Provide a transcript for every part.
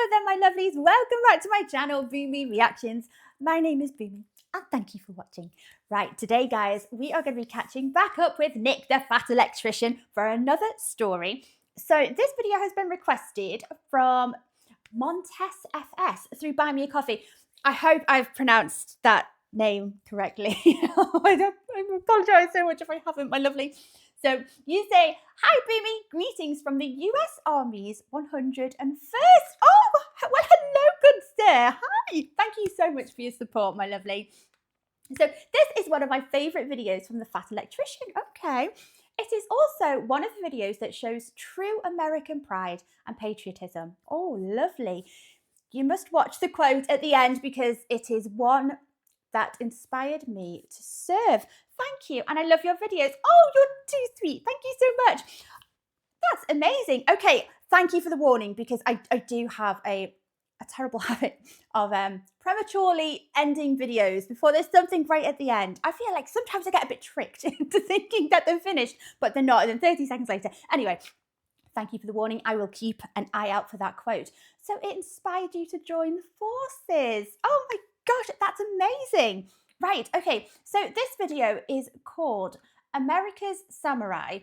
Hello there, my lovelies. Welcome back to my channel, Boomy Reactions. My name is Boomy, and thank you for watching. Right, today, guys, we are going to be catching back up with Nick, the Fat Electrician, for another story. So this video has been requested from MontesFS through Buy Me a Coffee. I hope I've pronounced that name correctly. I apologise so much if I haven't, my lovely. So you say, hi, Boomy, greetings from the US Army's 101st. Oh, well, hello, good sir. Hi, thank you so much for your support, my lovely. So this is one of my favourite videos from the Fat Electrician. Okay. It is also one of the videos that shows true American pride and patriotism. Oh, lovely. You must watch the quote at the end because it is one that inspired me to serve. Thank you. And I love your videos. Oh, you're too sweet. Thank you so much. That's amazing. Okay, thank you for the warning because I do have a terrible habit of prematurely ending videos before there's something great at the end. I feel like sometimes I get a bit tricked into thinking that they're finished, but they're not. And then 30 seconds later. Anyway, thank you for the warning. I will keep an eye out for that quote. So it inspired you to join the forces. Oh my gosh, that's amazing. Right, okay, so this video is called America's Samurai,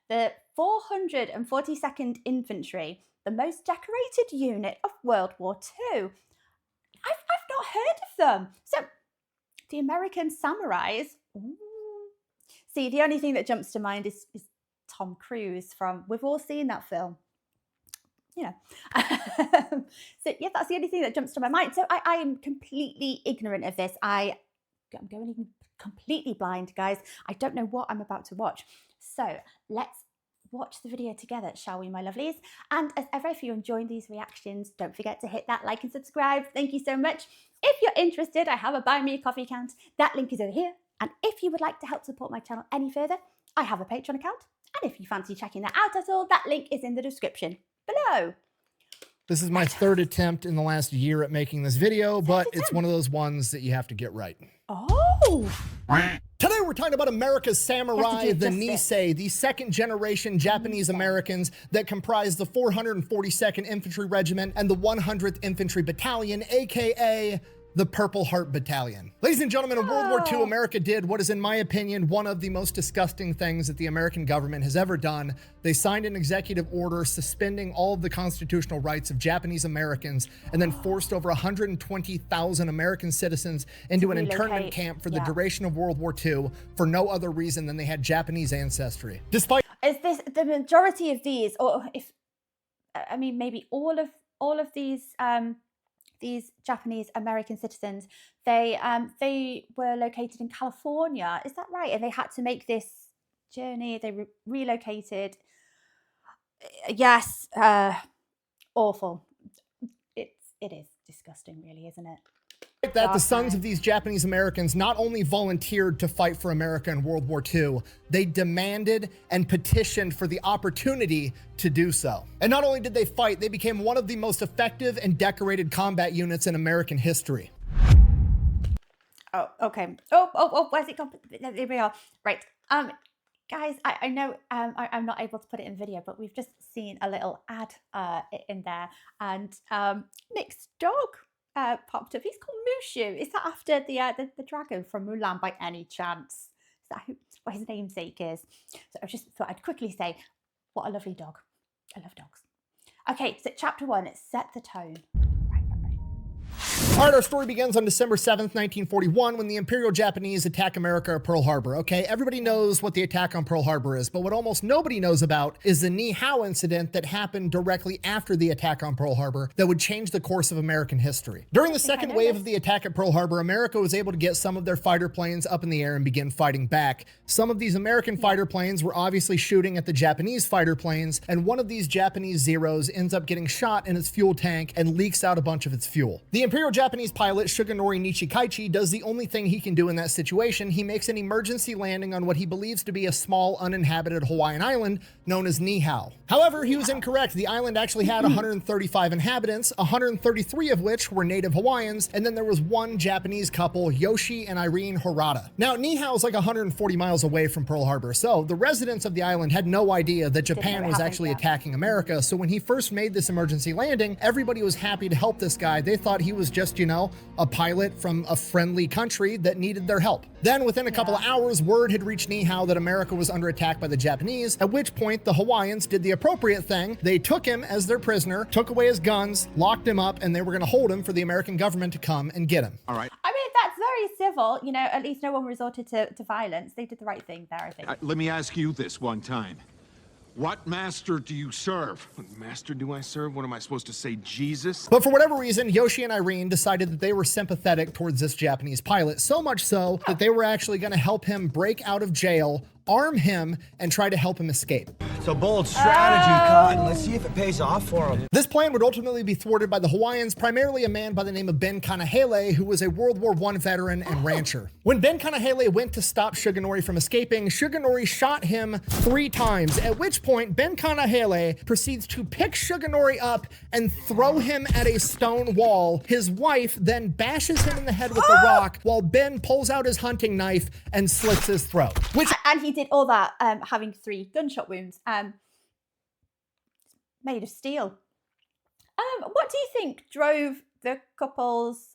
the 442nd Infantry, the most decorated unit of World War II. I've not heard of them. So the American Samurais, see, the only thing that jumps to mind is Tom Cruise from, we've all seen that film. You know, so yeah, that's the only thing that jumps to my mind. So I am completely ignorant of this. I'm going completely blind, guys. I don't know what I'm about to watch. So let's watch the video together, shall we, my lovelies? And as ever, if you're enjoying these reactions, don't forget to hit that like and subscribe. Thank you so much. If you're interested, I have a Buy Me a Coffee account. That link is over here. And if you would like to help support my channel any further, I have a Patreon account. And if you fancy checking that out at all, that link is in the description below. This is my third attempt in the last year at making this video, but it's one of those ones that you have to get right. Oh! Today we're talking about America's Samurai, the Niihau, the second generation Japanese Americans that comprise the 442nd Infantry Regiment and the 100th Infantry Battalion, aka the Purple Heart Battalion. Ladies and gentlemen, in World War II, America did what is, in my opinion, one of the most disgusting things that the American government has ever done. They signed an executive order suspending all of the constitutional rights of Japanese Americans and then forced over 120,000 American citizens into an internment camp for the duration of World War II for no other reason than they had Japanese ancestry. Despite— Is this the majority of these, or if, I mean, maybe all of these Japanese American citizens, they were located in California. Is that right? And they had to make this journey. They relocated. Yes, awful. It is disgusting, really, isn't it? That the sons of these Japanese Americans not only volunteered to fight for America in World War II, they demanded and petitioned for the opportunity to do so. And not only did they fight, they became one of the most effective and decorated combat units in American history. Oh, okay. Oh, where's it gone? There we are. Right. Guys, I know I'm not able to put it in video, but we've just seen a little ad in there, and Nick's dog popped up. He's called Mushu. Is that after the dragon from Mulan by any chance? Is that what his namesake is? So I just thought I'd quickly say, what a lovely dog. I love dogs. Okay, so chapter 1, set the tone. All right, our story begins on December 7th, 1941, when the Imperial Japanese attack America at Pearl Harbor. Okay, everybody knows what the attack on Pearl Harbor is, but what almost nobody knows about is the Niihau incident that happened directly after the attack on Pearl Harbor that would change the course of American history. During the second wave of the attack at Pearl Harbor, America was able to get some of their fighter planes up in the air and begin fighting back. Some of these American fighter planes were obviously shooting at the Japanese fighter planes, and one of these Japanese Zeros ends up getting shot in its fuel tank and leaks out a bunch of its fuel. The Imperial Japanese Japanese pilot Suganori Nishikaichi does the only thing he can do in that situation. He makes an emergency landing on what he believes to be a small uninhabited Hawaiian island known as Niihau. However, he was incorrect. The island actually had 135 inhabitants, 133 of which were native Hawaiians, and then there was one Japanese couple, Yoshi and Irene Harada. Now, Niihau is like 140 miles away from Pearl Harbor, so the residents of the island had no idea that Japan was actually attacking America. So when he first made this emergency landing, everybody was happy to help this guy. They thought he was just, you know, a pilot from a friendly country that needed their help. Then within a couple of hours, word had reached Niihau that America was under attack by the Japanese, at which point the Hawaiians did the appropriate thing. They took him as their prisoner, took away his guns, locked him up, and they were going to hold him for the American government to come and get him. All right. I mean, that's very civil. You know, at least no one resorted to violence. They did the right thing there, I think. Let me ask you this one time. What master do you serve? What master do I serve? What am I supposed to say, Jesus? But for whatever reason, Yoshi and Irene decided that they were sympathetic towards this Japanese pilot, so much so that they were actually going to help him break out of jail, arm him, and try to help him escape. It's a bold strategy, Cotton. Let's see if it pays off for him. This plan would ultimately be thwarted by the Hawaiians, primarily a man by the name of Ben Kanahele, who was a World War I veteran and rancher. When Ben Kanahele went to stop Suganori from escaping, Suganori shot him 3 times, at which point Ben Kanahele proceeds to pick Suganori up and throw him at a stone wall. His wife then bashes him in the head with a rock, while Ben pulls out his hunting knife and slits his throat. And he did all that having 3 gunshot wounds. Made of steel. What do you think drove the couple's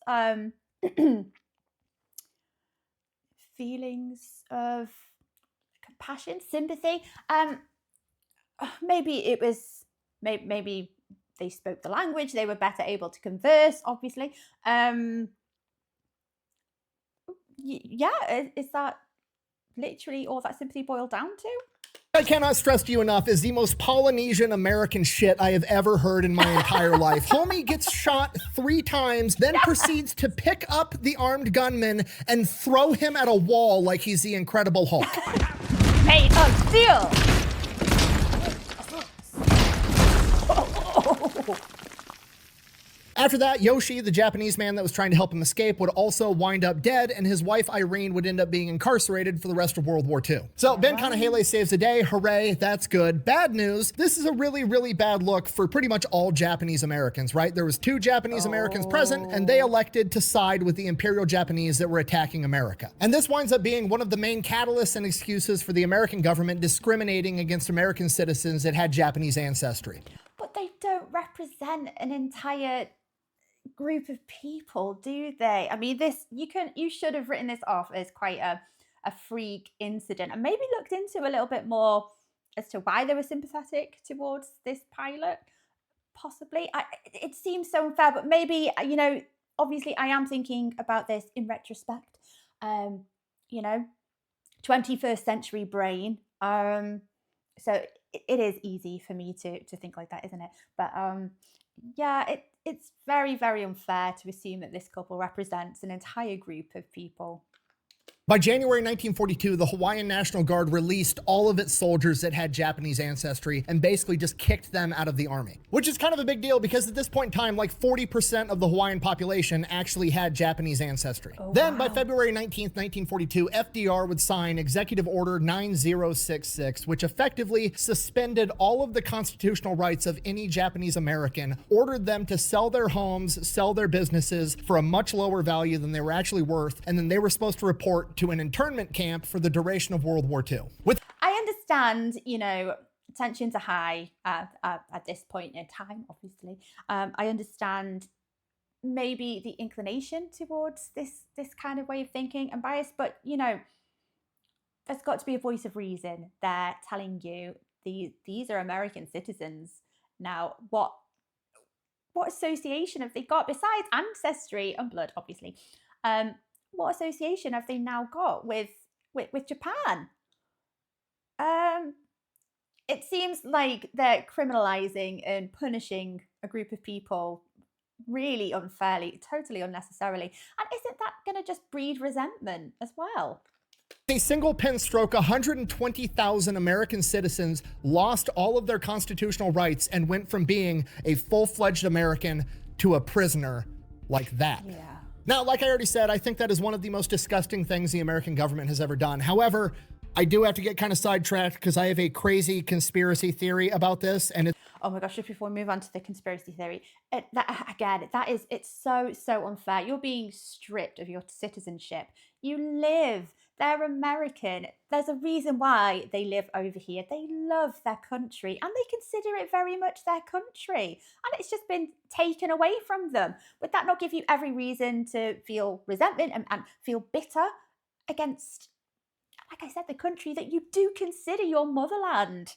feelings of compassion, sympathy? Maybe it was, maybe they spoke the language, they were better able to converse, obviously. Yeah, is that literally all that sympathy boiled down to? I cannot stress to you enough is the most Polynesian American shit I have ever heard in my entire life. Homie gets shot 3 times, then proceeds to pick up the armed gunman and throw him at a wall like he's the Incredible Hulk. Made of steel! After that, Yoshi, the Japanese man that was trying to help him escape, would also wind up dead, and his wife Irene would end up being incarcerated for the rest of World War II. So Ben Kanahele saves the day. Hooray, that's good. Bad news, this is a really, really bad look for pretty much all Japanese Americans, right? There was 2 Japanese Americans present, and they elected to side with the Imperial Japanese that were attacking America. And this winds up being one of the main catalysts and excuses for the American government discriminating against American citizens that had Japanese ancestry. But they don't represent an entire group of people, do they? I mean, you should have written this off as quite a freak incident and maybe looked into a little bit more as to why they were sympathetic towards this pilot. Possibly. It seems so unfair, but maybe, you know, obviously I am thinking about this in retrospect. You know, 21st century brain. So it is easy for me to think like that, isn't it? But yeah, it's very, very unfair to assume that this couple represents an entire group of people. By January 1942, the Hawaiian National Guard released all of its soldiers that had Japanese ancestry and basically just kicked them out of the army, which is kind of a big deal because at this point in time, like 40% of the Hawaiian population actually had Japanese ancestry. Then by February 19th, 1942, FDR would sign Executive Order 9066, which effectively suspended all of the constitutional rights of any Japanese American, ordered them to sell their homes, sell their businesses for a much lower value than they were actually worth, and then they were supposed to report to an internment camp for the duration of World War II. I understand, you know, tensions are high at this point in time, obviously. I understand maybe the inclination towards this kind of way of thinking and bias, but, you know, there's got to be a voice of reason there telling you these are American citizens. Now, what association have they got besides ancestry and blood, obviously? What association have they now got with Japan? It seems like they're criminalizing and punishing a group of people really unfairly, totally unnecessarily. And isn't that going to just breed resentment as well? A single pen stroke, 120,000 American citizens lost all of their constitutional rights and went from being a full-fledged American to a prisoner like that. Yeah. Now, like I already said, I think that is one of the most disgusting things the American government has ever done. However, I do have to get kind of sidetracked because I have a crazy conspiracy theory about this, and oh my gosh, just before we move on to the conspiracy theory, it's so unfair. You're being stripped of your citizenship. You live, they're American. There's a reason why they live over here. They love their country and they consider it very much their country. And it's just been taken away from them. Would that not give you every reason to feel resentment and feel bitter against, like I said, the country that you do consider your motherland?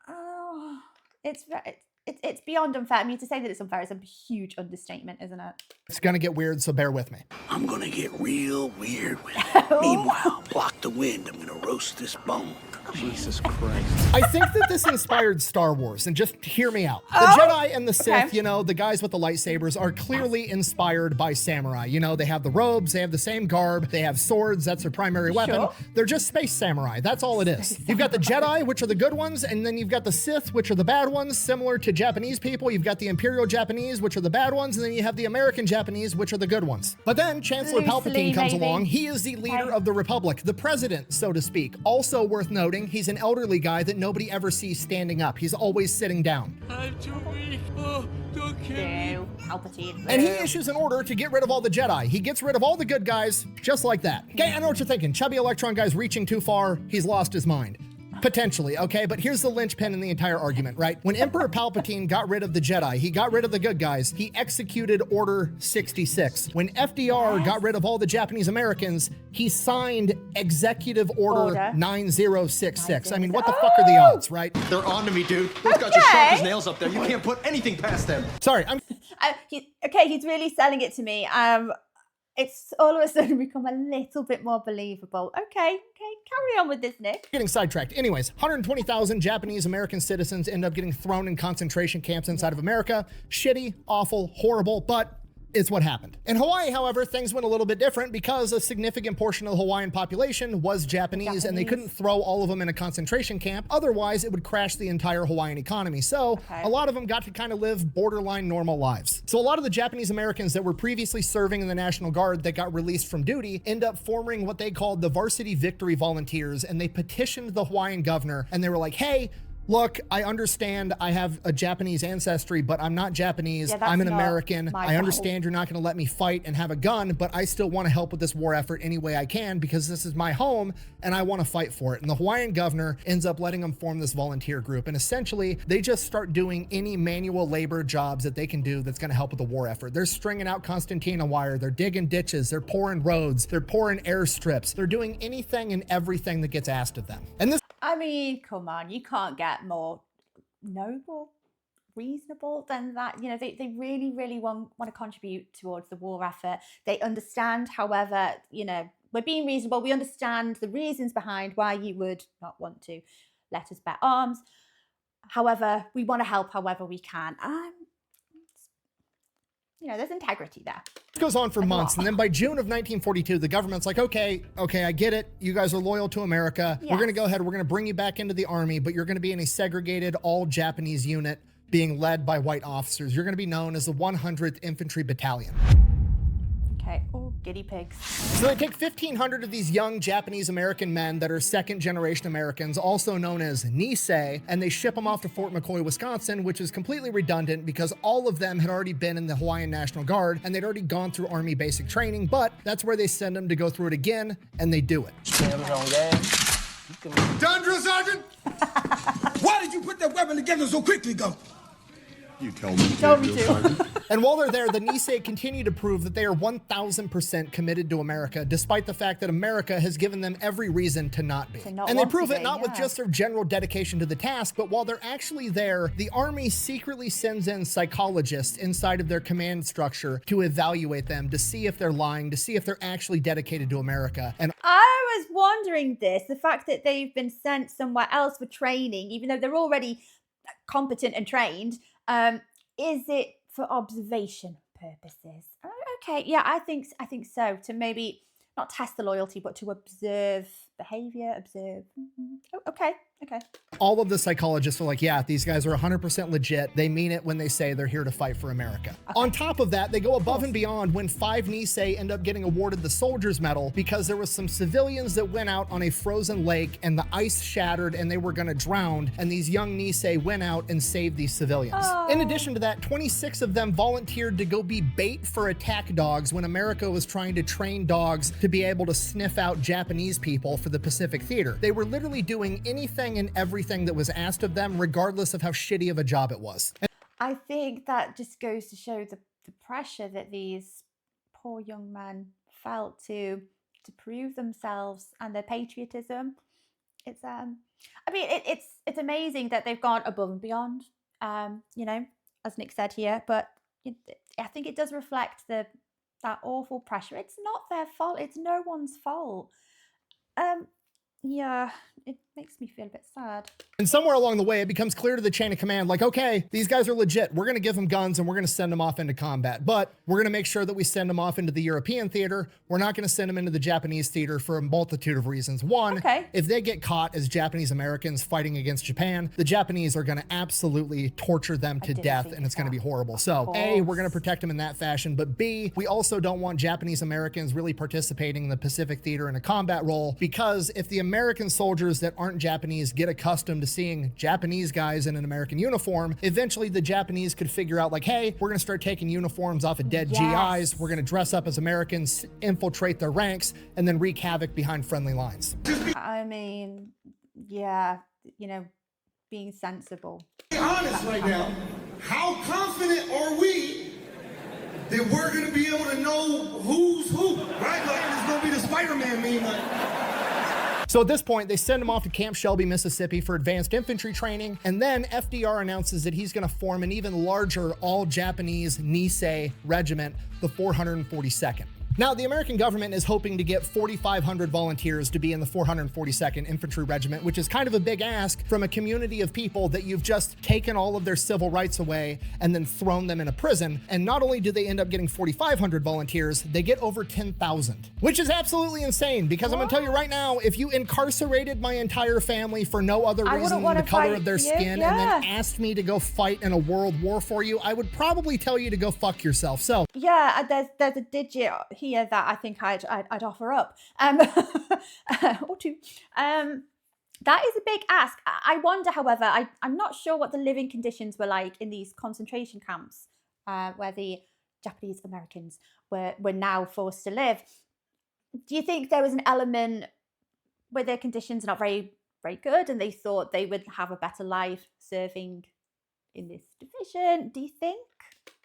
Oh, it's beyond unfair. I mean, to say that it's unfair is a huge understatement, isn't it? it's going to get weird, so bear with me. I'm gonna get real weird with it. Meanwhile, block the wind. I'm gonna roast this bone. Jesus Christ. I think that this inspired Star Wars, and just hear me out. The Jedi and the Sith, you know, the guys with the lightsabers are clearly inspired by samurai. You know, they have the robes, they have the same garb, they have swords, that's their primary weapon. Sure. They're just space samurai, that's all it is. You've got the Jedi, which are the good ones, and then you've got the Sith, which are the bad ones, similar to Japanese people. You've got the Imperial Japanese, which are the bad ones, and then you have the American Japanese, which are the good ones. But then Chancellor Palpatine comes along. He is the leader of the Republic, the president, so to speak. Also worth noting, he's an elderly guy that nobody ever sees standing up. He's always sitting down. I'm too weak. Oh, don't kill me. Boo, Palpatine. And he issues an order to get rid of all the Jedi. He gets rid of all the good guys, just like that. Okay, I know what you're thinking. Chubby Electron guy's reaching too far. He's lost his mind. Potentially, okay? But here's the linchpin in the entire argument, right? When Emperor Palpatine got rid of the Jedi, he got rid of the good guys, he executed Order 66. When FDR got rid of all the Japanese Americans, he signed Executive Order 9066. I mean, what the fuck are the odds, right? They're on to me, dude. Those guys are sharp as nails up there. You can't put anything past them. Sorry, I'm He's really selling it to me. It's all of a sudden become a little bit more believable. Okay, carry on with this, Nick. getting sidetracked. Anyways, 120,000 Japanese American citizens end up getting thrown in concentration camps inside of America. Shitty, awful, horrible, but it's what happened. In Hawaii, however, things went a little bit different because a significant portion of the Hawaiian population was Japanese, and they couldn't throw all of them in a concentration camp. Otherwise, it would crash the entire Hawaiian economy. So a lot of them got to kind of live borderline normal lives. So a lot of the Japanese Americans that were previously serving in the National Guard that got released from duty end up forming what they called the Varsity Victory Volunteers, and they petitioned the Hawaiian governor, and they were like, hey, look, I understand I have a Japanese ancestry, but I'm not Japanese. I'm an American. I understand you're not going to let me fight and have a gun, but I still want to help with this war effort any way I can because this is my home and I want to fight for it. And the Hawaiian governor ends up letting them form this volunteer group. And essentially, they just start doing any manual labor jobs that they can do that's going to help with the war effort. They're stringing out concertina wire. They're digging ditches. They're pouring roads. They're pouring airstrips. They're doing anything and everything that gets asked of them. And this I mean, come on, you can't get more noble, reasonable than that. You know, they really, really want to contribute towards the war effort. They understand, however, you know, we're being reasonable. We understand the reasons behind why you would not want to let us bear arms. However, we want to help however we can. You know, there's integrity there. It goes on for months, and then by June of 1942, the government's like, okay, I get it. You guys are loyal to America. We're going to go ahead. We're going to bring you back into the army, but you're going to be in a segregated all-Japanese unit being led by white officers. You're going to be known as the 100th Infantry Battalion. Okay. Oh, guinea pigs. So they take 1,500 of these young Japanese American men that are second-generation Americans, also known as Niihau, and they ship them off to Fort McCoy, Wisconsin, which is completely redundant because all of them had already been in the Hawaiian National Guard, and they'd already gone through Army basic training, but that's where they send them to go through it again, and they do it. Done, drill sergeant? Why did you put that weapon together so quickly, Gump? You tell me. Told me to. And while they're there, the Niihau continue to prove that they are 1,000% committed to America, despite the fact that America has given them every reason to not be. And they prove it not with just their general dedication to the task, but while they're actually there, the Army secretly sends in psychologists inside of their command structure to evaluate them, to see if they're lying, to see if they're actually dedicated to America. And I was wondering this, the fact that they've been sent somewhere else for training, even though they're already competent and trained, is it for observation purposes? Okay, yeah, I think so. To maybe not test the loyalty, but to observe behavior, observe. Oh, okay, Okay. All of the psychologists are like, yeah, these guys are 100% legit. They mean it when they say they're here to fight for America. Okay. On top of that, they go above and beyond when 5 Nisei end up getting awarded the Soldier's Medal because there was some civilians that went out on a frozen lake and the ice shattered and they were gonna drown, and these young Nisei went out and saved these civilians. Oh. In addition to that, 26 of them volunteered to go be bait for attack dogs when America was trying to train dogs to be able to sniff out Japanese people for the Pacific Theater. They were literally doing anything and everything that was asked of them, regardless of how shitty of a job it was. I think that just goes to show the pressure that these poor young men felt to prove themselves and their patriotism. It's I mean, it's amazing that they've gone above and beyond, you know, as Nick said here, but I think it does reflect that awful pressure. It's not their fault. It's no one's fault. Yeah, it makes me feel a bit sad. And somewhere along the way, it becomes clear to the chain of command, like, okay, these guys are legit. We're going to give them guns and we're going to send them off into combat. But we're going to make sure that we send them off into the European theater. We're not going to send them into the Japanese theater for a multitude of reasons. One, if they get caught as Japanese Americans fighting against Japan, the Japanese are going to absolutely torture them to death, and it's going to be horrible. So A, we're going to protect them in that fashion. But B, we also don't want Japanese Americans really participating in the Pacific theater in a combat role, because if the American soldiers that aren't Japanese get accustomed to seeing Japanese guys in an American uniform, eventually the Japanese could figure out like, hey, we're going to start taking uniforms off of dead GIs. We're going to dress up as Americans, infiltrate their ranks, and then wreak havoc behind friendly lines. I mean, yeah, you know, being sensible. Be honest right now. How confident are we that we're going to be able to know who's who? Right? Like, it's going to be the Spider-Man meme. Like. So at this point, they send him off to Camp Shelby, Mississippi for advanced infantry training. And then FDR announces that he's going to form an even larger all-Japanese Nisei regiment, the 442nd. Now, the American government is hoping to get 4,500 volunteers to be in the 442nd Infantry Regiment, which is kind of a big ask from a community of people that you've just taken all of their civil rights away and then thrown them in a prison. And not only do they end up getting 4,500 volunteers, they get over 10,000, which is absolutely insane, because I'm gonna tell you right now, if you incarcerated my entire family for no other reason than the color of their skin and then asked me to go fight in a world war for you, I would probably tell you to go fuck yourself. So yeah, there's a digit here that I think I'd offer up, or two. That is a big ask. I wonder, however, I'm not sure what the living conditions were like in these concentration camps where the Japanese Americans were now forced to live. Do you think there was an element where their conditions are not very, very good and they thought they would have a better life serving in this division? Do you think?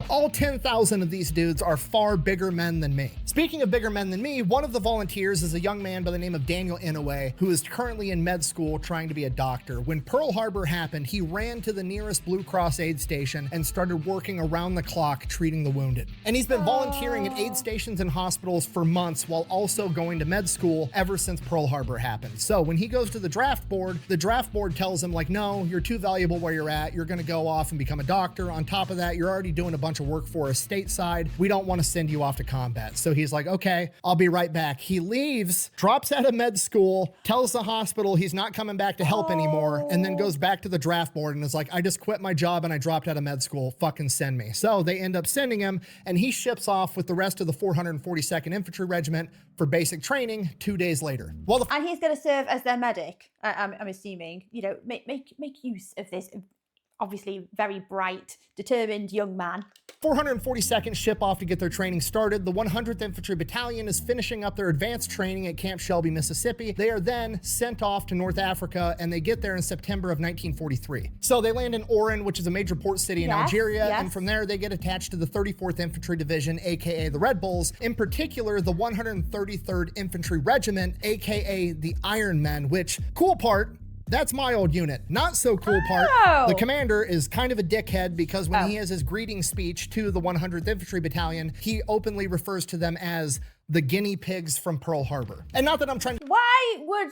All 10,000 of these dudes are far bigger men than me. Speaking of bigger men than me, one of the volunteers is a young man by the name of Daniel Inouye, who is currently in med school trying to be a doctor. When Pearl Harbor happened, he ran to the nearest Blue Cross aid station and started working around the clock treating the wounded. And he's been volunteering at aid stations and hospitals for months while also going to med school ever since Pearl Harbor happened. So when he goes to the draft board tells him like, no, you're too valuable where you're at. You're gonna go off and become a doctor. On top of that, you're already doing a bunch of work for us stateside. We don't want to send you off to combat. So he's like, okay, I'll be right back. He leaves, drops out of med school, tells the hospital he's not coming back to help anymore, and then goes back to the draft board and is like, I just quit my job and I dropped out of med school. Fucking send me. So they end up sending him, and he ships off with the rest of the 442nd Infantry Regiment for basic training 2 days later. And he's going to serve as their medic, I'm assuming. You know, make use of this obviously very bright, determined young man. 442nd ship off to get their training started. The 100th Infantry Battalion is finishing up their advanced training at Camp Shelby, Mississippi. They are then sent off to North Africa, and they get there in September of 1943. So they land in Oran, which is a major port city in Algeria, and from there they get attached to the 34th Infantry Division, aka the Red Bulls, in particular the 133rd Infantry Regiment, aka the Iron Men, which, cool part, that's my old unit. Not so cool part, the commander is kind of a dickhead because when he has his greeting speech to the 100th Infantry Battalion, he openly refers to them as the guinea pigs from Pearl Harbor. And not that I'm trying to— Why would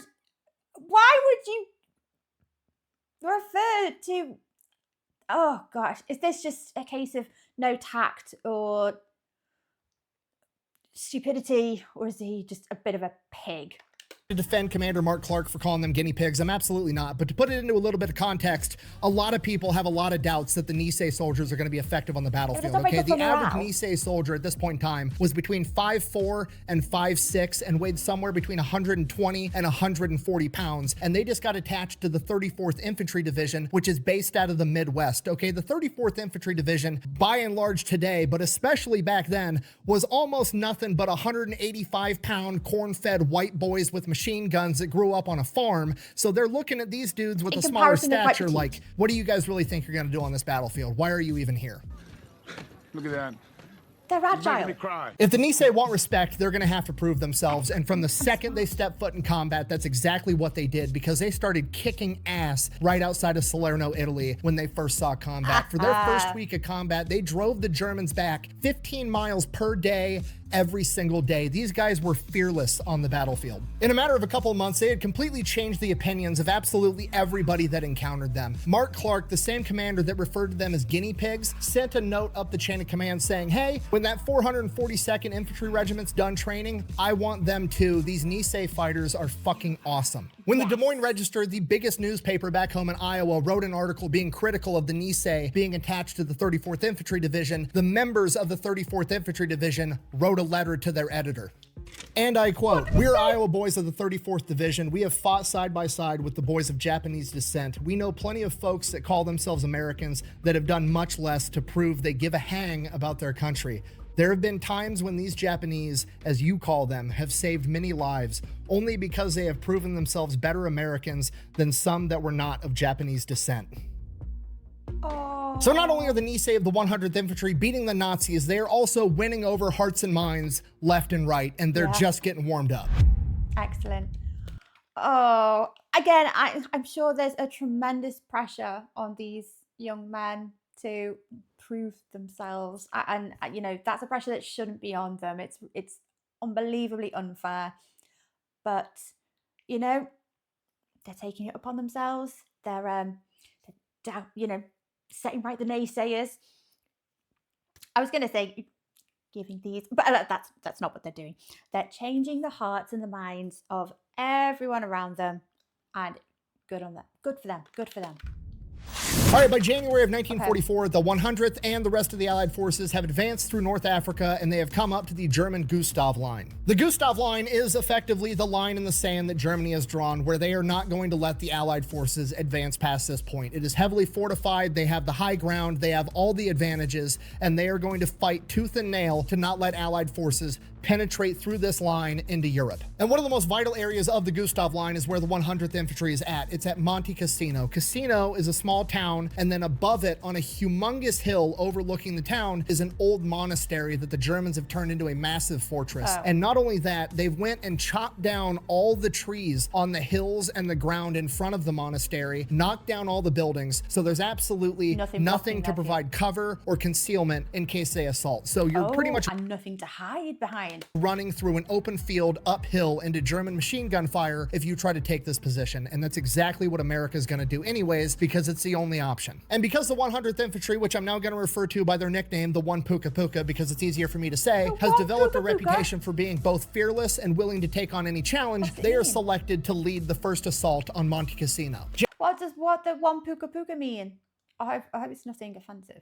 you refer to— oh gosh, is this just a case of no tact or stupidity, or is he just a bit of a pig? To defend Commander Mark Clark for calling them guinea pigs, I'm absolutely not. But to put it into a little bit of context, a lot of people have a lot of doubts that the Nisei soldiers are going to be effective on the battlefield. Okay, the average Nisei soldier at this point in time was between 5'4" and 5'6" and weighed somewhere between 120 and 140 pounds. And they just got attached to the 34th Infantry Division, which is based out of the Midwest. Okay, the 34th Infantry Division, by and large today, but especially back then, was almost nothing but 185-pound corn-fed white boys with machine guns that grew up on a farm. So they're looking at these dudes with a smaller stature like, what do you guys really think you're going to do on this battlefield? Why are you even here? Look at that. They're agile. If the Nisei want respect, they're going to have to prove themselves. And from the second they step foot in combat, that's exactly what they did, because they started kicking ass right outside of Salerno, Italy, when they first saw combat. For their first week of combat, they drove the Germans back 15 miles per day, every single day. These guys were fearless on the battlefield. In a matter of a couple of months, they had completely changed the opinions of absolutely everybody that encountered them. Mark Clark, the same commander that referred to them as guinea pigs, sent a note up the chain of command saying, hey, when that 442nd Infantry Regiment's done training, I want them too. These Nisei fighters are fucking awesome. When the Des Moines Register, the biggest newspaper back home in Iowa, wrote an article being critical of the Nisei being attached to the 34th Infantry Division, the members of the 34th Infantry Division wrote a letter to their editor. And I quote, "We're Iowa boys of the 34th Division. We have fought side by side with the boys of Japanese descent. We know plenty of folks that call themselves Americans that have done much less to prove they give a hang about their country. There have been times when these Japanese, as you call them, have saved many lives only because they have proven themselves better Americans than some that were not of Japanese descent." So not only are the Nisei of the 100th Infantry beating the Nazis, they are also winning over hearts and minds left and right, and they're just getting warmed up. Excellent. Oh, again, I'm sure there's a tremendous pressure on these young men to prove themselves, and you know, that's a pressure that shouldn't be on them. It's unbelievably unfair, but you know, they're taking it upon themselves. They're you know, setting right the naysayers. I was going to say giving these, but that's not what they're doing. They're changing the hearts and the minds of everyone around them, and good on them. Good for them. Good for them. All right, by January of 1944, the 100th and the rest of the Allied forces have advanced through North Africa, and they have come up to the German Gustav Line. The Gustav Line is effectively the line in the sand that Germany has drawn, where they are not going to let the Allied forces advance past this point. It is heavily fortified, they have the high ground, they have all the advantages, and they are going to fight tooth and nail to not let Allied forces penetrate through this line into Europe. And one of the most vital areas of the Gustav Line is where the 100th Infantry is at. It's at Monte Cassino. Cassino is a small town, and then above it, on a humongous hill overlooking the town, is an old monastery that the Germans have turned into a massive fortress. And not only that, they went and chopped down all the trees on the hills and the ground in front of the monastery, knocked down all the buildings, so there's absolutely nothing to provide cover or concealment in case they assault. So you're pretty much and nothing to hide behind. Running through an open field uphill into German machine gun fire if you try to take this position. And that's exactly what America is going to do anyways, because it's the only option. And because the 100th Infantry, which I'm now going to refer to by their nickname, the One Puka Puka, because it's easier for me to say, has developed a reputation for being both fearless and willing to take on any challenge, they are selected to lead the first assault on Monte Cassino. What does the One Puka Puka mean? I hope it's nothing offensive.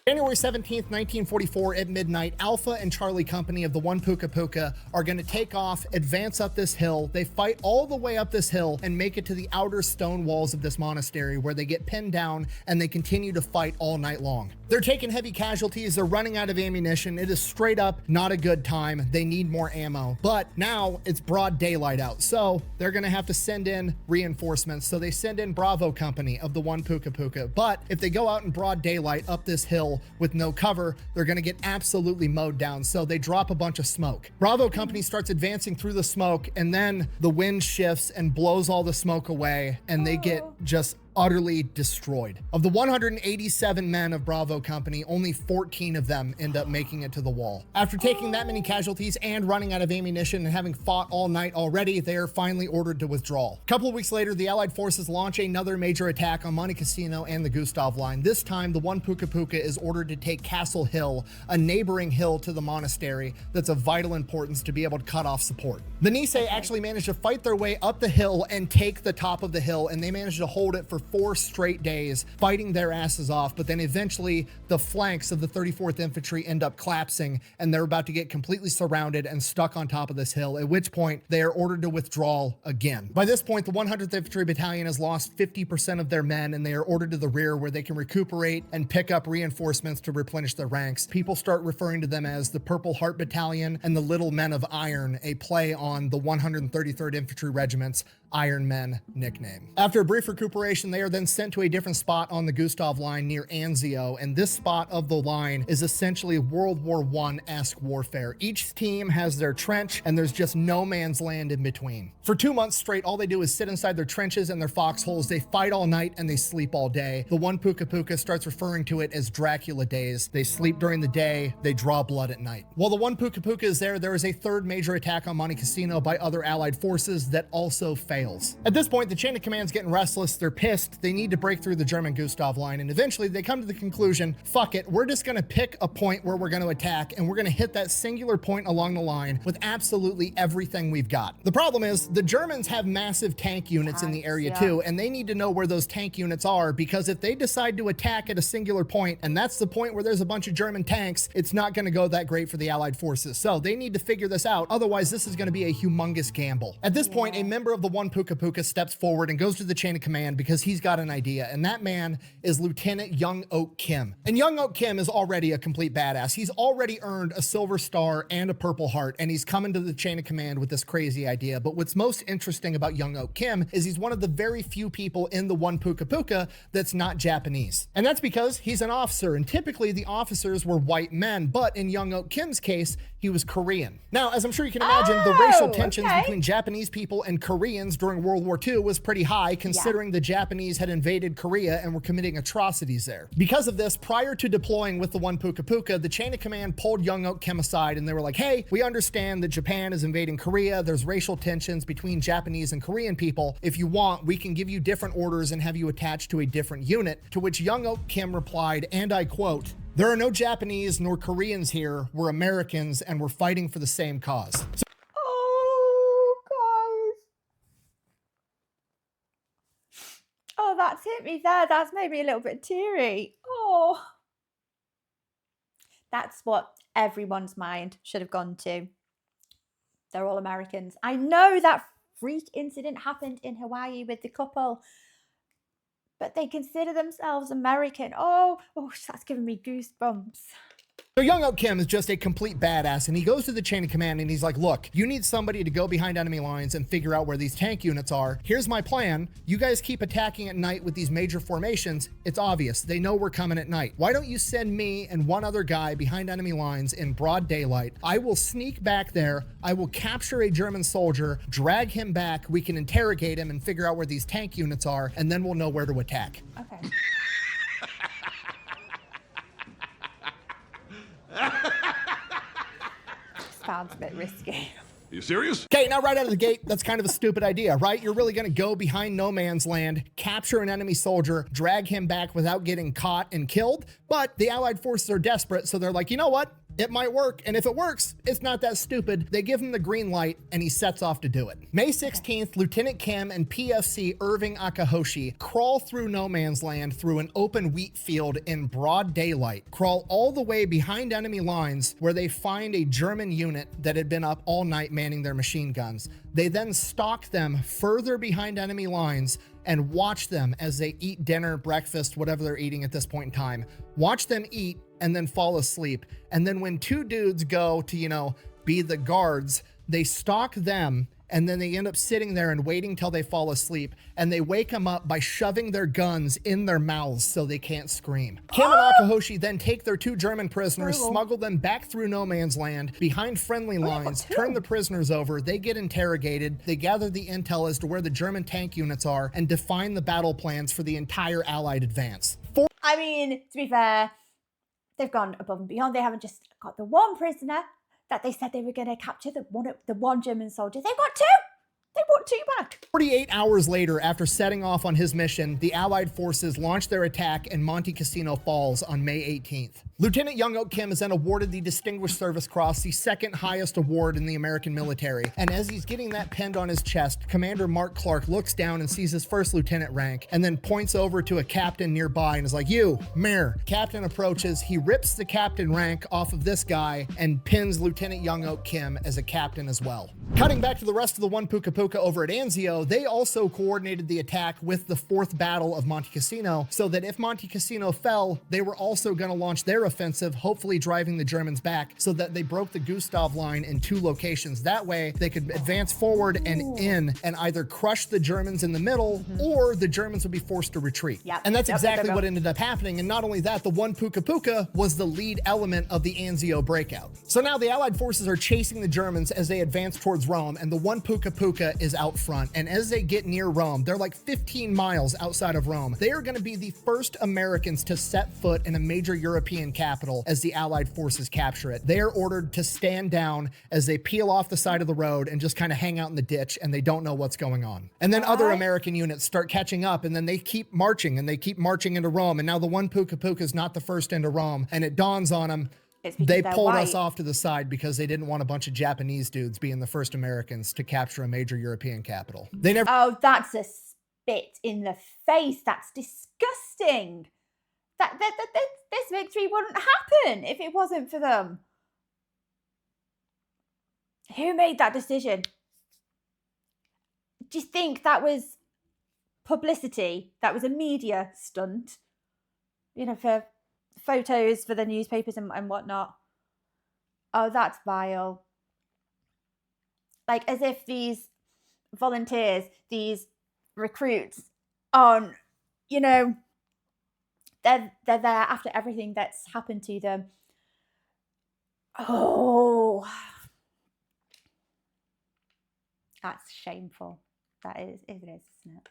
January 17th, 1944 at midnight, Alpha and Charlie Company of the One Puka Puka are going to take off, advance up this hill. They fight all the way up this hill and make it to the outer stone walls of this monastery, where they get pinned down and they continue to fight all night long. They're taking heavy casualties. They're running out of ammunition. It is straight up not a good time. They need more ammo, but now it's broad daylight out. So they're going to have to send in reinforcements. So they send in Bravo Company of the One Puka Puka. But if they go out in broad daylight up this hill with no cover, they're going to get absolutely mowed down. So they drop a bunch of smoke. Bravo Company starts advancing through the smoke, and then the wind shifts and blows all the smoke away, and they get just utterly destroyed. Of the 187 men of Bravo Company, only 14 of them end up making it to the wall. After taking that many casualties and running out of ammunition and having fought all night already, they are finally ordered to withdraw. A couple of weeks later, the Allied forces launch another major attack on Monte Cassino and the Gustav line. This time, the 1 Puka Puka is ordered to take Castle Hill, a neighboring hill to the monastery that's of vital importance to be able to cut off support. The Niihau actually managed to fight their way up the hill and take the top of the hill, and they managed to hold it for 4 straight days, fighting their asses off. But then eventually the flanks of the 34th Infantry end up collapsing, and they're about to get completely surrounded and stuck on top of this hill, at which point they are ordered to withdraw again. By this point, the 100th Infantry Battalion has lost 50% of their men, and they are ordered to the rear where they can recuperate and pick up reinforcements to replenish their ranks. People start referring to them as the Purple Heart Battalion and the Little Men of Iron, a play on the 133rd Infantry Regiment's Iron Men nickname. After a brief recuperation, they are then sent to a different spot on the Gustav line near Anzio, and this spot of the line is essentially World War I-esque warfare. Each team has their trench, and there's just no man's land in between. For 2 months straight, all they do is sit inside their trenches and their foxholes. They fight all night and they sleep all day. The 1 Puka Puka starts referring to it as Dracula days. They sleep during the day, they draw blood at night. While the 1 Puka Puka is there, there is a third major attack on Monte Cassino by other Allied forces that also fails. At this point, the chain of command's getting restless, they're pissed, they need to break through the German Gustav line, and eventually they come to the conclusion, fuck it, we're just gonna pick a point where we're gonna attack, and we're gonna hit that singular point along the line with absolutely everything we've got. The problem is, the Germans have massive tank units in the area too, and they need to know where those tank units are, because if they decide to attack at a singular point, and that's the point where there's a bunch of German tanks, it's not gonna go that great for the Allied forces. So they need to figure this out, otherwise this is gonna be a humongous gamble. At this point, a member of the 1 Puka Puka steps forward and goes to the chain of command because he's got an idea, and that man is Lieutenant Young Oak Kim. And Young Oak Kim is already a complete badass. He's already earned a Silver Star and a Purple Heart, and he's coming to the chain of command with this crazy idea. But what's most interesting about Young Oak Kim is he's one of the very few people in the 1 Puka Puka that's not Japanese. And that's because he's an officer, and typically the officers were white men, but in Young Oak Kim's case, he was Korean. Now, as I'm sure you can imagine, the racial tensions between Japanese people and Koreans during World War II was pretty high, considering the Japanese had invaded Korea and were committing atrocities there. Because of this, prior to deploying with the 1 Puka Puka, the chain of command pulled Young Oak Kim aside, and they were like, hey, we understand that Japan is invading Korea. There's racial tensions between Japanese and Korean people. If you want, we can give you different orders and have you attached to a different unit. To which Young Oak Kim replied, and I quote, "There are no Japanese nor Koreans here. We're Americans and we're fighting for the same cause." Oh, guys. Oh, that's hit me there. That's made me a little bit teary. Oh. That's what everyone's mind should have gone to. They're all Americans. I know that freak incident happened in Hawaii with the couple, but they consider themselves American. Oh, that's giving me goosebumps. So Young Oak Kim is just a complete badass, and he goes to the chain of command and he's like, look, you need somebody to go behind enemy lines and figure out where these tank units are. Here's my plan. You guys keep attacking at night with these major formations. It's obvious. They know we're coming at night. Why don't you send me and one other guy behind enemy lines in broad daylight? I will sneak back there. I will capture a German soldier, drag him back. We can interrogate him and figure out where these tank units are, and then we'll know where to attack. Okay. Sounds a bit risky. You serious? Okay, now right out of the gate, that's kind of a stupid idea, right? You're really gonna go behind no man's land, capture an enemy soldier, drag him back without getting caught and killed. But the Allied forces are desperate, so they're like, you know what? It might work, and if it works, it's not that stupid. They give him the green light, and he sets off to do it. May 16th, Lieutenant Kim and PFC Irving Akahoshi crawl through no man's land through an open wheat field in broad daylight, crawl all the way behind enemy lines where they find a German unit that had been up all night manning their machine guns. They then stalk them further behind enemy lines and watch them as they eat dinner, breakfast, whatever they're eating at this point in time. Watch them eat and then fall asleep. And then when two dudes go to, be the guards, they stalk them and then they end up sitting there and waiting till they fall asleep, and they wake them up by shoving their guns in their mouths so they can't scream. Kim and Akahoshi then take their 2 German prisoners, smuggle them back through no man's land, behind friendly lines, turn the prisoners over, they get interrogated, they gather the intel as to where the German tank units are, and define the battle plans for the entire Allied advance. I mean, to be fair, they've gone above and beyond. They haven't just got the 1 prisoner that they said they were going to capture, the one German soldier. They've got 2. They brought 2 back. 48 hours later, after setting off on his mission, the Allied forces launched their attack and Monte Cassino falls on May 18th. Lieutenant Young Ok Kim is then awarded the Distinguished Service Cross, the 2nd highest award in the American military. And as he's getting that pinned on his chest, Commander Mark Clark looks down and sees his 1st lieutenant rank, and then points over to a captain nearby and is like, "You, Mayor." Captain approaches, he rips the captain rank off of this guy and pins Lieutenant Young Ok Kim as a captain as well. Cutting back to the rest of the 1 Puka Puka over at Anzio, they also coordinated the attack with the 4th Battle of Monte Cassino, so that if Monte Cassino fell, they were also going to launch their offensive, hopefully driving the Germans back, so that they broke the Gustav line in 2 locations. That way, they could advance forward and in and either crush the Germans in the middle, or the Germans would be forced to retreat. And that's exactly what ended up happening. And not only that, the 1 Puka Puka was the lead element of the Anzio breakout. So now the Allied forces are chasing the Germans as they advance towards Rome, and the 1 Puka Puka is out front. And as they get near Rome, they're like 15 miles outside of Rome. They are going to be the first Americans to set foot in a major European capital as the Allied forces capture it. They are ordered to stand down as they peel off the side of the road and just kind of hang out in the ditch, and they don't know what's going on. And then other American units start catching up, and then they keep marching, and they keep marching into Rome. And now the 1 Puka Puka is not the first into Rome, and it dawns on them, they pulled us off to the side because they didn't want a bunch of Japanese dudes being the first Americans to capture a major European capital. They never— Oh, that's a spit in the face. That's disgusting. This victory wouldn't happen if it wasn't for them. Who made that decision? Do you think that was publicity? That was a media stunt? You know, for photos for the newspapers and whatnot. Oh, that's vile. Like, as if these volunteers, these recruits aren't, you know, they're there after everything that's happened to them. Oh, that's shameful. That is, it is, isn't it?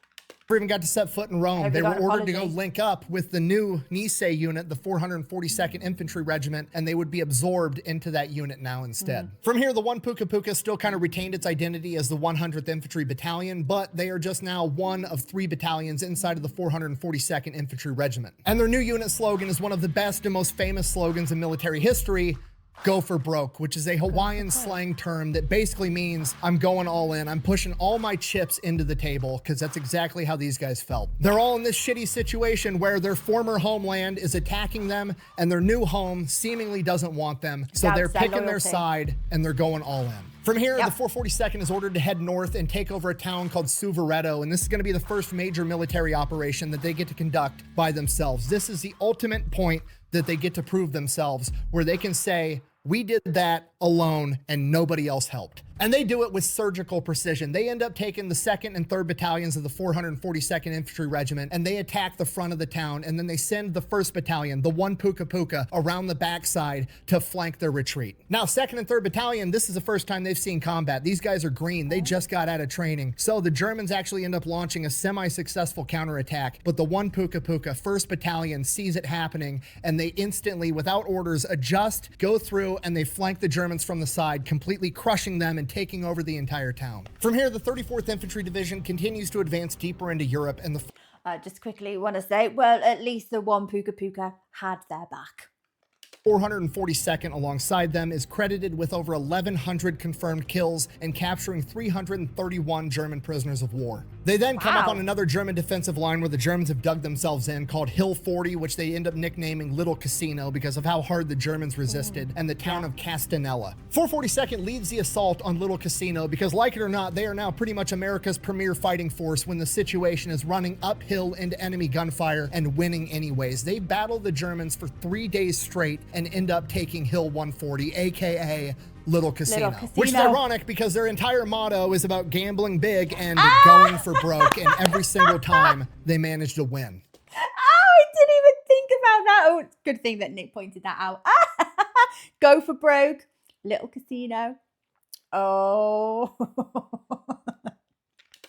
Even got to set foot in Rome. They were ordered to go link up with the new Niihau unit, the 442nd Infantry Regiment, and they would be absorbed into that unit now instead. From here, the 1 Puka Puka still kind of retained its identity as the 100th Infantry Battalion, but they are just now one of 3 battalions inside of the 442nd Infantry Regiment. And their new unit slogan is one of the best and most famous slogans in military history: "Go for broke," which is a Hawaiian slang term that basically means I'm going all in. I'm pushing all my chips into the table, because that's exactly how these guys felt. They're all in this shitty situation where their former homeland is attacking them and their new home seemingly doesn't want them. So they're picking their side and they're going all in. From here, the 442nd is ordered to head north and take over a town called Suvareto, and this is going to be the first major military operation that they get to conduct by themselves. This is the ultimate point that they get to prove themselves, where they can say, we did that alone and nobody else helped. And they do it with surgical precision. They end up taking the 2nd and 3rd battalions of the 442nd Infantry Regiment, and they attack the front of the town, and then they send the 1st battalion, the 1 Puka Puka, around the backside to flank their retreat. Now, 2nd and 3rd battalion, this is the first time they've seen combat. These guys are green. They just got out of training. So the Germans actually end up launching a semi-successful counterattack, but the 1 Puka Puka, 1st battalion, sees it happening, and they instantly, without orders, adjust, go through, and they flank the Germans from the side, completely crushing them and taking over the entire town. From here, the 34th Infantry Division continues to advance deeper into Europe, and the just quickly want to say, well, at least the 1 Puka Puka had their back. 442nd alongside them is credited with over 1,100 confirmed kills and capturing 331 German prisoners of war. They then come up on another German defensive line where the Germans have dug themselves in, called Hill 40, which they end up nicknaming Little Cassino because of how hard the Germans resisted, and the town of Castanella. 442nd leads the assault on Little Cassino because, like it or not, they are now pretty much America's premier fighting force when the situation is running uphill into enemy gunfire and winning anyways. They battle the Germans for 3 days straight and end up taking Hill 140, aka Little Casino. Casino. Which is ironic because their entire motto is about gambling big and going for broke, and every single time they manage to win. Oh, I didn't even think about that. Oh, it's a good thing that Nick pointed that out. Go for broke, Little Casino. Oh.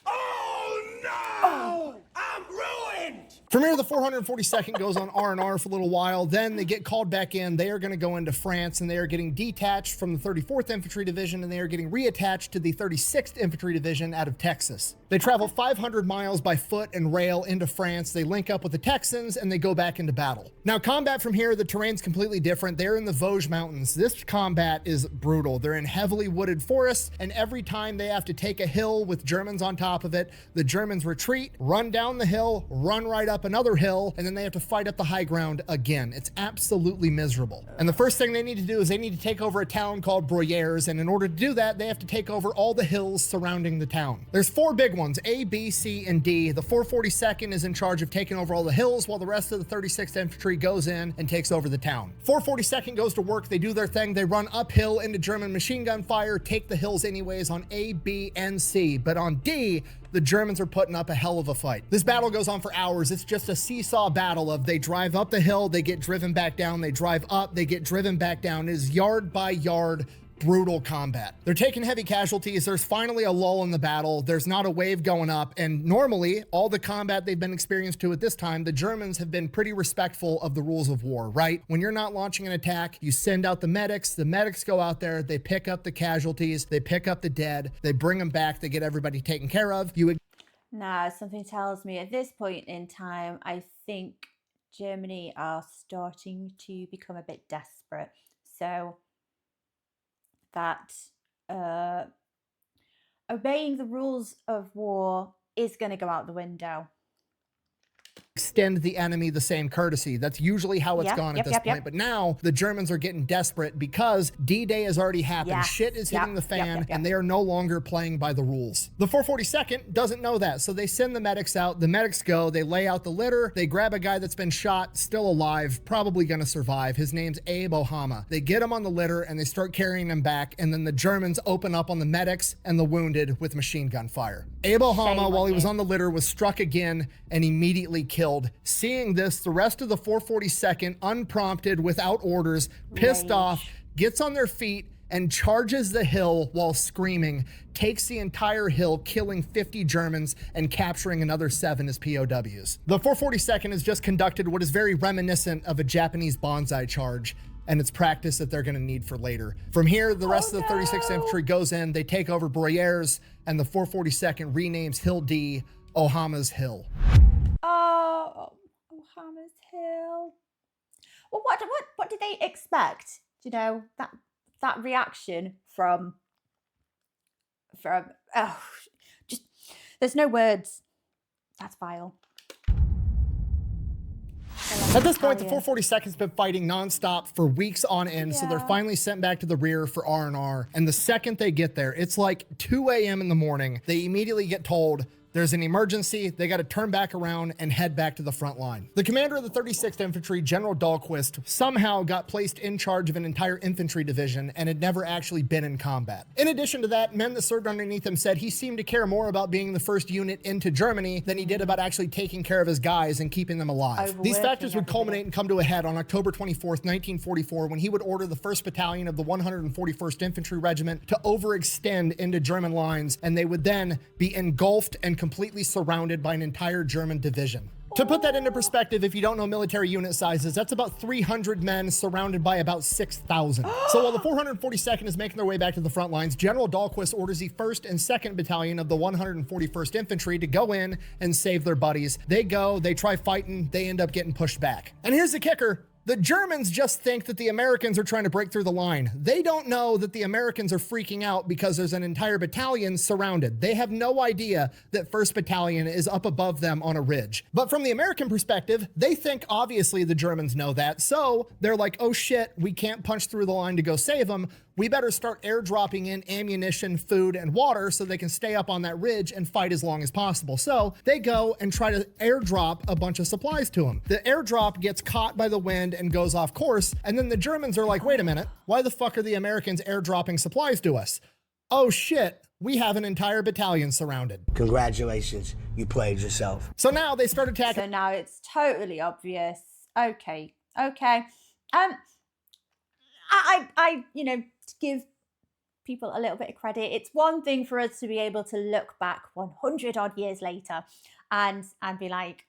Oh no! I'm ruined! From here, the 442nd goes on R&R for a little while. Then they get called back in. They are going to go into France, and they are getting detached from the 34th Infantry Division, and they are getting reattached to the 36th Infantry Division out of Texas. They travel 500 miles by foot and rail into France. They link up with the Texans, and they go back into battle. Now, combat from here, the terrain's completely different. They're in the Vosges Mountains. This combat is brutal. They're in heavily wooded forests, and every time they have to take a hill with Germans on top of it, the Germans retreat, run down the hill, run right up another hill, and then they have to fight up the high ground again. It's absolutely miserable. And the first thing they need to do is they need to take over a town called Broyères, and in order to do that, they have to take over all the hills surrounding the town. There's 4 big ones, A, B, C, and D. The 442nd is in charge of taking over all the hills, while the rest of the 36th Infantry goes in and takes over the town. 442nd goes to work, they do their thing, they run uphill into German machine gun fire, take the hills anyways on A, B, and C. But on D, the Germans are putting up a hell of a fight. This battle goes on for hours. It's just a seesaw battle of they drive up the hill, they get driven back down, they drive up, they get driven back down. It is yard by yard, brutal combat. They're taking heavy casualties. There's finally a lull in the battle. There's not a wave going up. And normally, all the combat they've been experienced to at this time, the Germans have been pretty respectful of the rules of war, right? When you're not launching an attack, you send out the medics go out there, they pick up the casualties, they pick up the dead, they bring them back, they get everybody taken care of. Nah, something tells me at this point in time, I think Germany are starting to become a bit desperate. So that obeying the rules of war is going to go out the window. Extend the enemy the same courtesy. That's usually how it's gone at this point. But now the Germans are getting desperate because D-Day has already happened. Shit is hitting the fan, and they are no longer playing by the rules. The 442nd doesn't know that, so they send the medics out. The medics go, they lay out the litter, they grab a guy that's been shot, still alive, probably gonna survive. His name's Abe Ohama. They get him on the litter, and they start carrying him back, and then the Germans open up on the medics and the wounded with machine gun fire. Abe Ohama, while he was on the litter, was struck again and immediately killed. Seeing this, the rest of the 442nd, unprompted, without orders, pissed off, gets on their feet and charges the hill while screaming, takes the entire hill, killing 50 Germans and capturing another 7 as POWs. The 442nd has just conducted what is very reminiscent of a Japanese bonsai charge, and it's practice that they're going to need for later. From here, the rest of the 36th Infantry goes in, they take over Broyères, and the 442nd renames Hill D Ohama's Hill. Oh, Ohama's Hill. Well, what did they expect? You know, that reaction from just there's no words. That's vile. At this point, the 442nd's been fighting nonstop for weeks on end, so they're finally sent back to the rear for R&R. And the second they get there, it's like 2 a.m. in the morning, they immediately get told there's an emergency, they got to turn back around and head back to the front line. The commander of the 36th Infantry, General Dahlquist, somehow got placed in charge of an entire infantry division and had never actually been in combat. In addition to that, men that served underneath him said he seemed to care more about being the first unit into Germany than he did about actually taking care of his guys and keeping them alive. These factors would culminate and come to a head on October 24th, 1944, when he would order the 1st Battalion of the 141st Infantry Regiment to overextend into German lines, and they would then be engulfed and completely surrounded by an entire German division. To put that into perspective, if you don't know military unit sizes, that's about 300 men surrounded by about 6,000. So while the 442nd is making their way back to the front lines, General Dahlquist orders the 1st and 2nd Battalion of the 141st Infantry to go in and save their buddies. They go, they try fighting, they end up getting pushed back. And here's the kicker. The Germans just think that the Americans are trying to break through the line. They don't know that the Americans are freaking out because there's an entire battalion surrounded. They have no idea that 1st Battalion is up above them on a ridge. But from the American perspective, they think obviously the Germans know that. So they're like, oh shit, we can't punch through the line to go save them. we better start airdropping in ammunition, food, and water so they can stay up on that ridge and fight as long as possible. So they go and try to airdrop a bunch of supplies to them. The airdrop gets caught by the wind and goes off course. And then the Germans are like, wait a minute, why the fuck are the Americans airdropping supplies to us? Oh shit, we have an entire battalion surrounded. Congratulations, you played yourself. So now they start attacking. So now it's totally obvious. Okay. I you know, to give people a little bit of credit, it's one thing for us to be able to look back 100 odd years later and be like,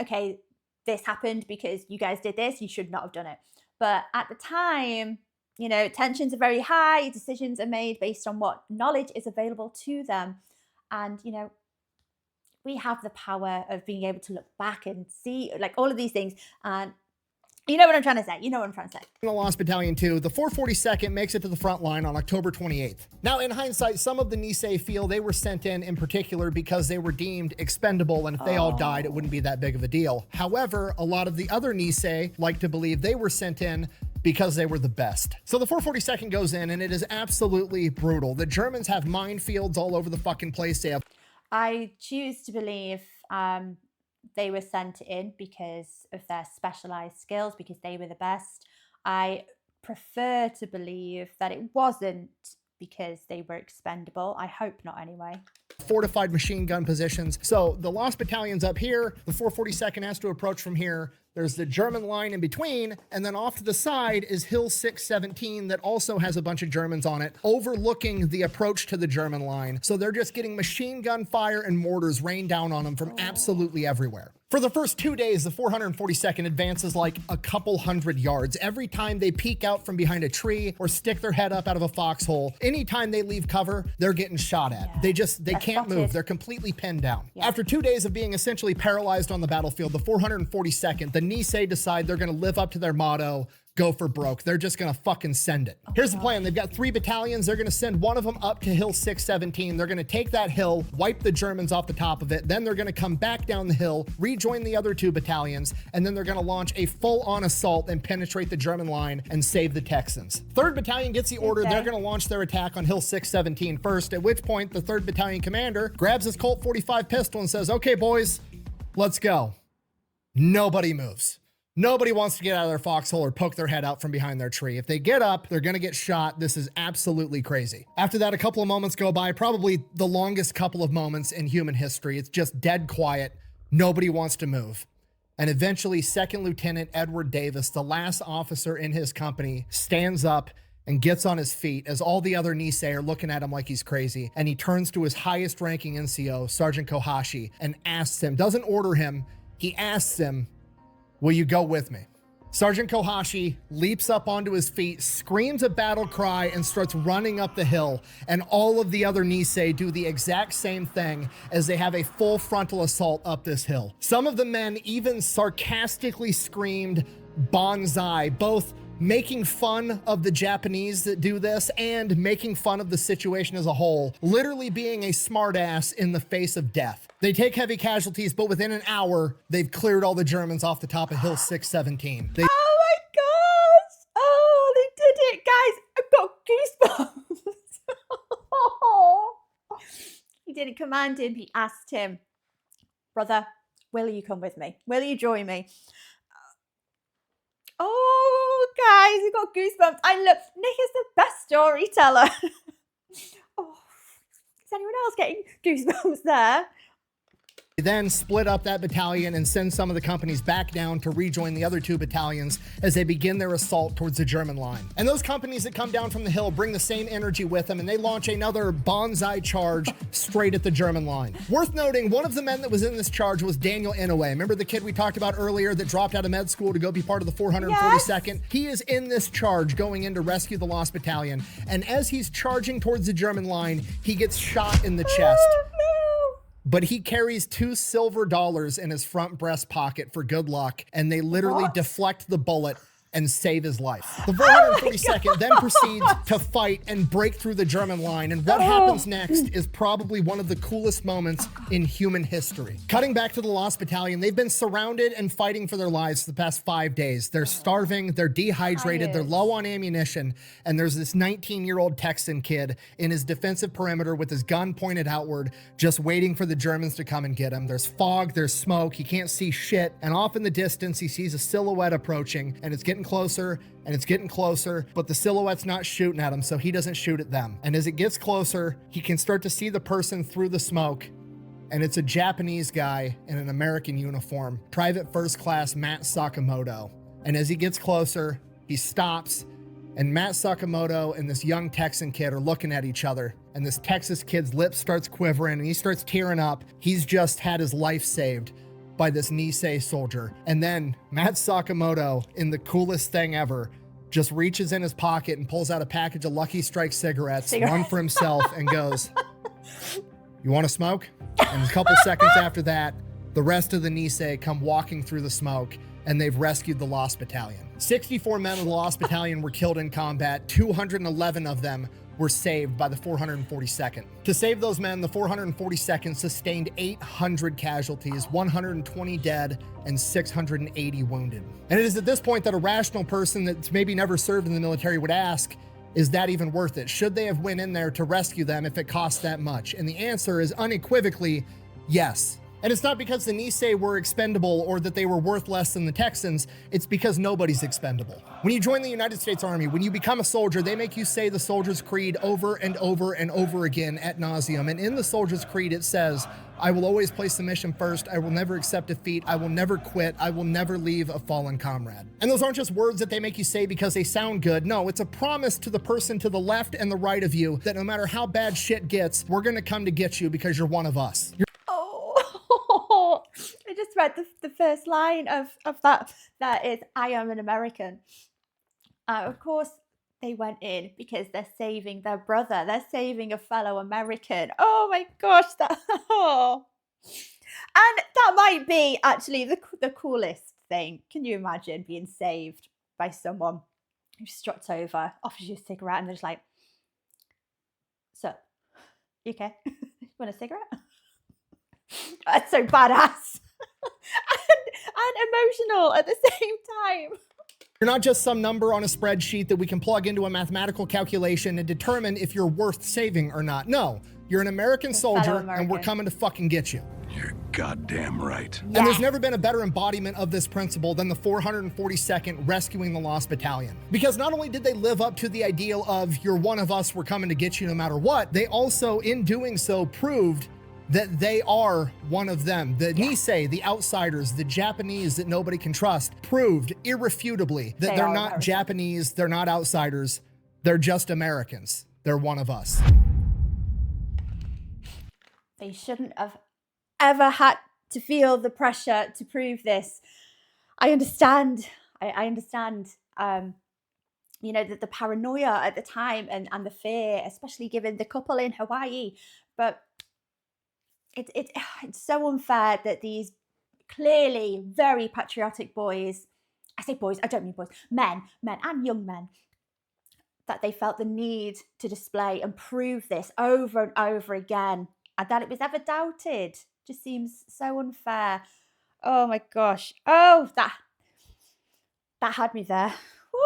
okay, this happened because you guys did this, you should not have done it. But at the time, you know, tensions are very high, decisions are made based on what knowledge is available to them. And, you know, we have the power of being able to look back and see like all of these things. And you know what I'm trying to say. You know what I'm trying to say. The Lost Battalion 2, the 442nd makes it to the front line on October 28th. Now, in hindsight, some of the Niihau feel they were sent in particular because they were deemed expendable, and if they all died, it wouldn't be that big of a deal. However, a lot of the other Niihau like to believe they were sent in because they were the best. So the 442nd goes in, and it is absolutely brutal. The Germans have minefields all over the fucking place. I choose to believe they were sent in because of their specialized skills, because they were the best. I prefer to believe that it wasn't because they were expendable. I hope not anyway. Fortified machine gun positions. So the Lost Battalion's up here. The 442nd has to approach from here. There's the German line in between, and then off to the side is Hill 617 that also has a bunch of Germans on it, overlooking the approach to the German line. So they're just getting machine gun fire and mortars rained down on them from absolutely everywhere. For the first 2 days, the 442nd advances like a couple hundred yards. Every time they peek out from behind a tree or stick their head up out of a foxhole, anytime they leave cover, they're getting shot at. Yeah. They can't move. They're completely pinned down. Yeah. After 2 days of being essentially paralyzed on the battlefield, the 442nd, the Niihau decide they're going to live up to their motto, go for broke. They're just going to fucking send it. Here's the plan. They've got 3 battalions. They're going to send one of them up to Hill 617. They're going to take that hill, wipe the Germans off the top of it. Then they're going to come back down the hill, rejoin the other 2 battalions, and then they're going to launch a full-on assault and penetrate the German line and save the Texans. 3rd Battalion gets the order. They're going to launch their attack on Hill 617 first, at which point the 3rd Battalion commander grabs his Colt 45 pistol and says, okay, boys, let's go. Nobody moves. Nobody wants to get out of their foxhole or poke their head out from behind their tree. If they get up, they're going to get shot. This is absolutely crazy. After that, a couple of moments go by, probably the longest couple of moments in human history. It's just dead quiet. Nobody wants to move. And eventually, 2nd Lieutenant Edward Davis, the last officer in his company, stands up and gets on his feet as all the other Niihau are looking at him like he's crazy. And he turns to his highest ranking NCO, Sergeant Kohashi, and asks him, doesn't order him, he asks him, will you go with me? Sergeant Kohashi leaps up onto his feet, screams a battle cry, and starts running up the hill. And all of the other Niihau do the exact same thing as they have a full frontal assault up this hill. Some of the men even sarcastically screamed "Banzai," both making fun of the Japanese that do this and making fun of the situation as a whole, literally being a smartass in the face of death. They take heavy casualties, but within an hour, they've cleared all the Germans off the top of Hill 617. Oh my gosh! Oh, they did it, guys! I've got goosebumps. He didn't command him, he asked him, brother, will you come with me? Will you join me? Oh, guys, we got goosebumps. Nick is the best storyteller. Oh, is anyone else getting goosebumps there? They then split up that battalion and send some of the companies back down to rejoin the other 2 battalions as they begin their assault towards the German line. And those companies that come down from the hill bring the same energy with them, and they launch another banzai charge straight at the German line. Worth noting, one of the men that was in this charge was Daniel Inouye. Remember the kid we talked about earlier that dropped out of med school to go be part of the 442nd? Yes. He is in this charge going in to rescue the Lost Battalion. And as he's charging towards the German line, he gets shot in the chest. But he carries $2 silver in his front breast pocket for good luck, and they literally deflect the bullet and save his life. The 442nd then proceeds to fight and break through the German line, and what happens next is probably one of the coolest moments in human history. Cutting back to the Lost Battalion, they've been surrounded and fighting for their lives for the past 5 days. They're starving, they're dehydrated, they're low on ammunition, and there's this 19-year-old Texan kid in his defensive perimeter with his gun pointed outward, just waiting for the Germans to come and get him. There's fog, there's smoke, he can't see shit, and off in the distance he sees a silhouette approaching, and it's getting closer and it's getting closer, but the silhouette's not shooting at him, so he doesn't shoot at them. And as it gets closer, he can start to see the person through the smoke, and it's a Japanese guy in an American uniform, Private First Class Matt Sakamoto. And as he gets closer, he stops, and Matt Sakamoto and this young Texan kid are looking at each other, and this Texas kid's lip starts quivering and he starts tearing up. He's just had his life saved by this Niihau soldier. And then Matt Sakamoto, in the coolest thing ever, just reaches in his pocket and pulls out a package of Lucky Strike cigarettes, one for himself, and goes, "You want to smoke?" And a couple seconds after that, the rest of the Niihau come walking through the smoke, and they've rescued the Lost Battalion. 64 men of the Lost Battalion were killed in combat. 211 of them were saved by the 442nd. To save those men, the 442nd sustained 800 casualties, 120 dead, and 680 wounded. And it is at this point that a rational person that's maybe never served in the military would ask, is that even worth it? Should they have went in there to rescue them if it cost that much? And the answer is unequivocally yes. And it's not because the Niihau were expendable or that they were worth less than the Texans, it's because nobody's expendable. When you join the United States Army, when you become a soldier, they make you say the Soldier's Creed over and over and over again ad nauseum. And in the Soldier's Creed, it says, "I will always place the mission first. I will never accept defeat. I will never quit. I will never leave a fallen comrade." And those aren't just words that they make you say because they sound good. No, it's a promise to the person to the left and the right of you that no matter how bad shit gets, we're gonna come to get you because you're one of us. I just read the first line of that. That is, "I am an American." Of course, they went in because they're saving their brother. They're saving a fellow American. Oh my gosh, that. Oh. And that might be actually the coolest thing. Can you imagine being saved by someone who struts over, offers you a cigarette, and they're just like, "So, you okay? You want a cigarette?" That's so badass and emotional at the same time. You're not just some number on a spreadsheet that we can plug into a mathematical calculation and determine if you're worth saving or not. No, you're an American soldier, and we're coming to fucking get you. You're goddamn right. And there's never been a better embodiment of this principle than the 442nd rescuing the Lost Battalion. Because not only did they live up to the ideal of "you're one of us, we're coming to get you no matter what," they also, in doing so, proved that they are one of them. The Niihau, the outsiders, the Japanese that nobody can trust, proved irrefutably that they're not Japanese, they're not outsiders, they're just Americans. They're one of us. They shouldn't have ever had to feel the pressure to prove this. I understand. I understand. You know, the paranoia at the time and the fear, especially given the couple in Hawaii, but it's so unfair that these clearly very patriotic boys, I say boys, I don't mean boys, men and young men, that they felt the need to display and prove this over and over again, and that it was ever doubted just seems so unfair. Oh my gosh. Oh, that had me there. Woo.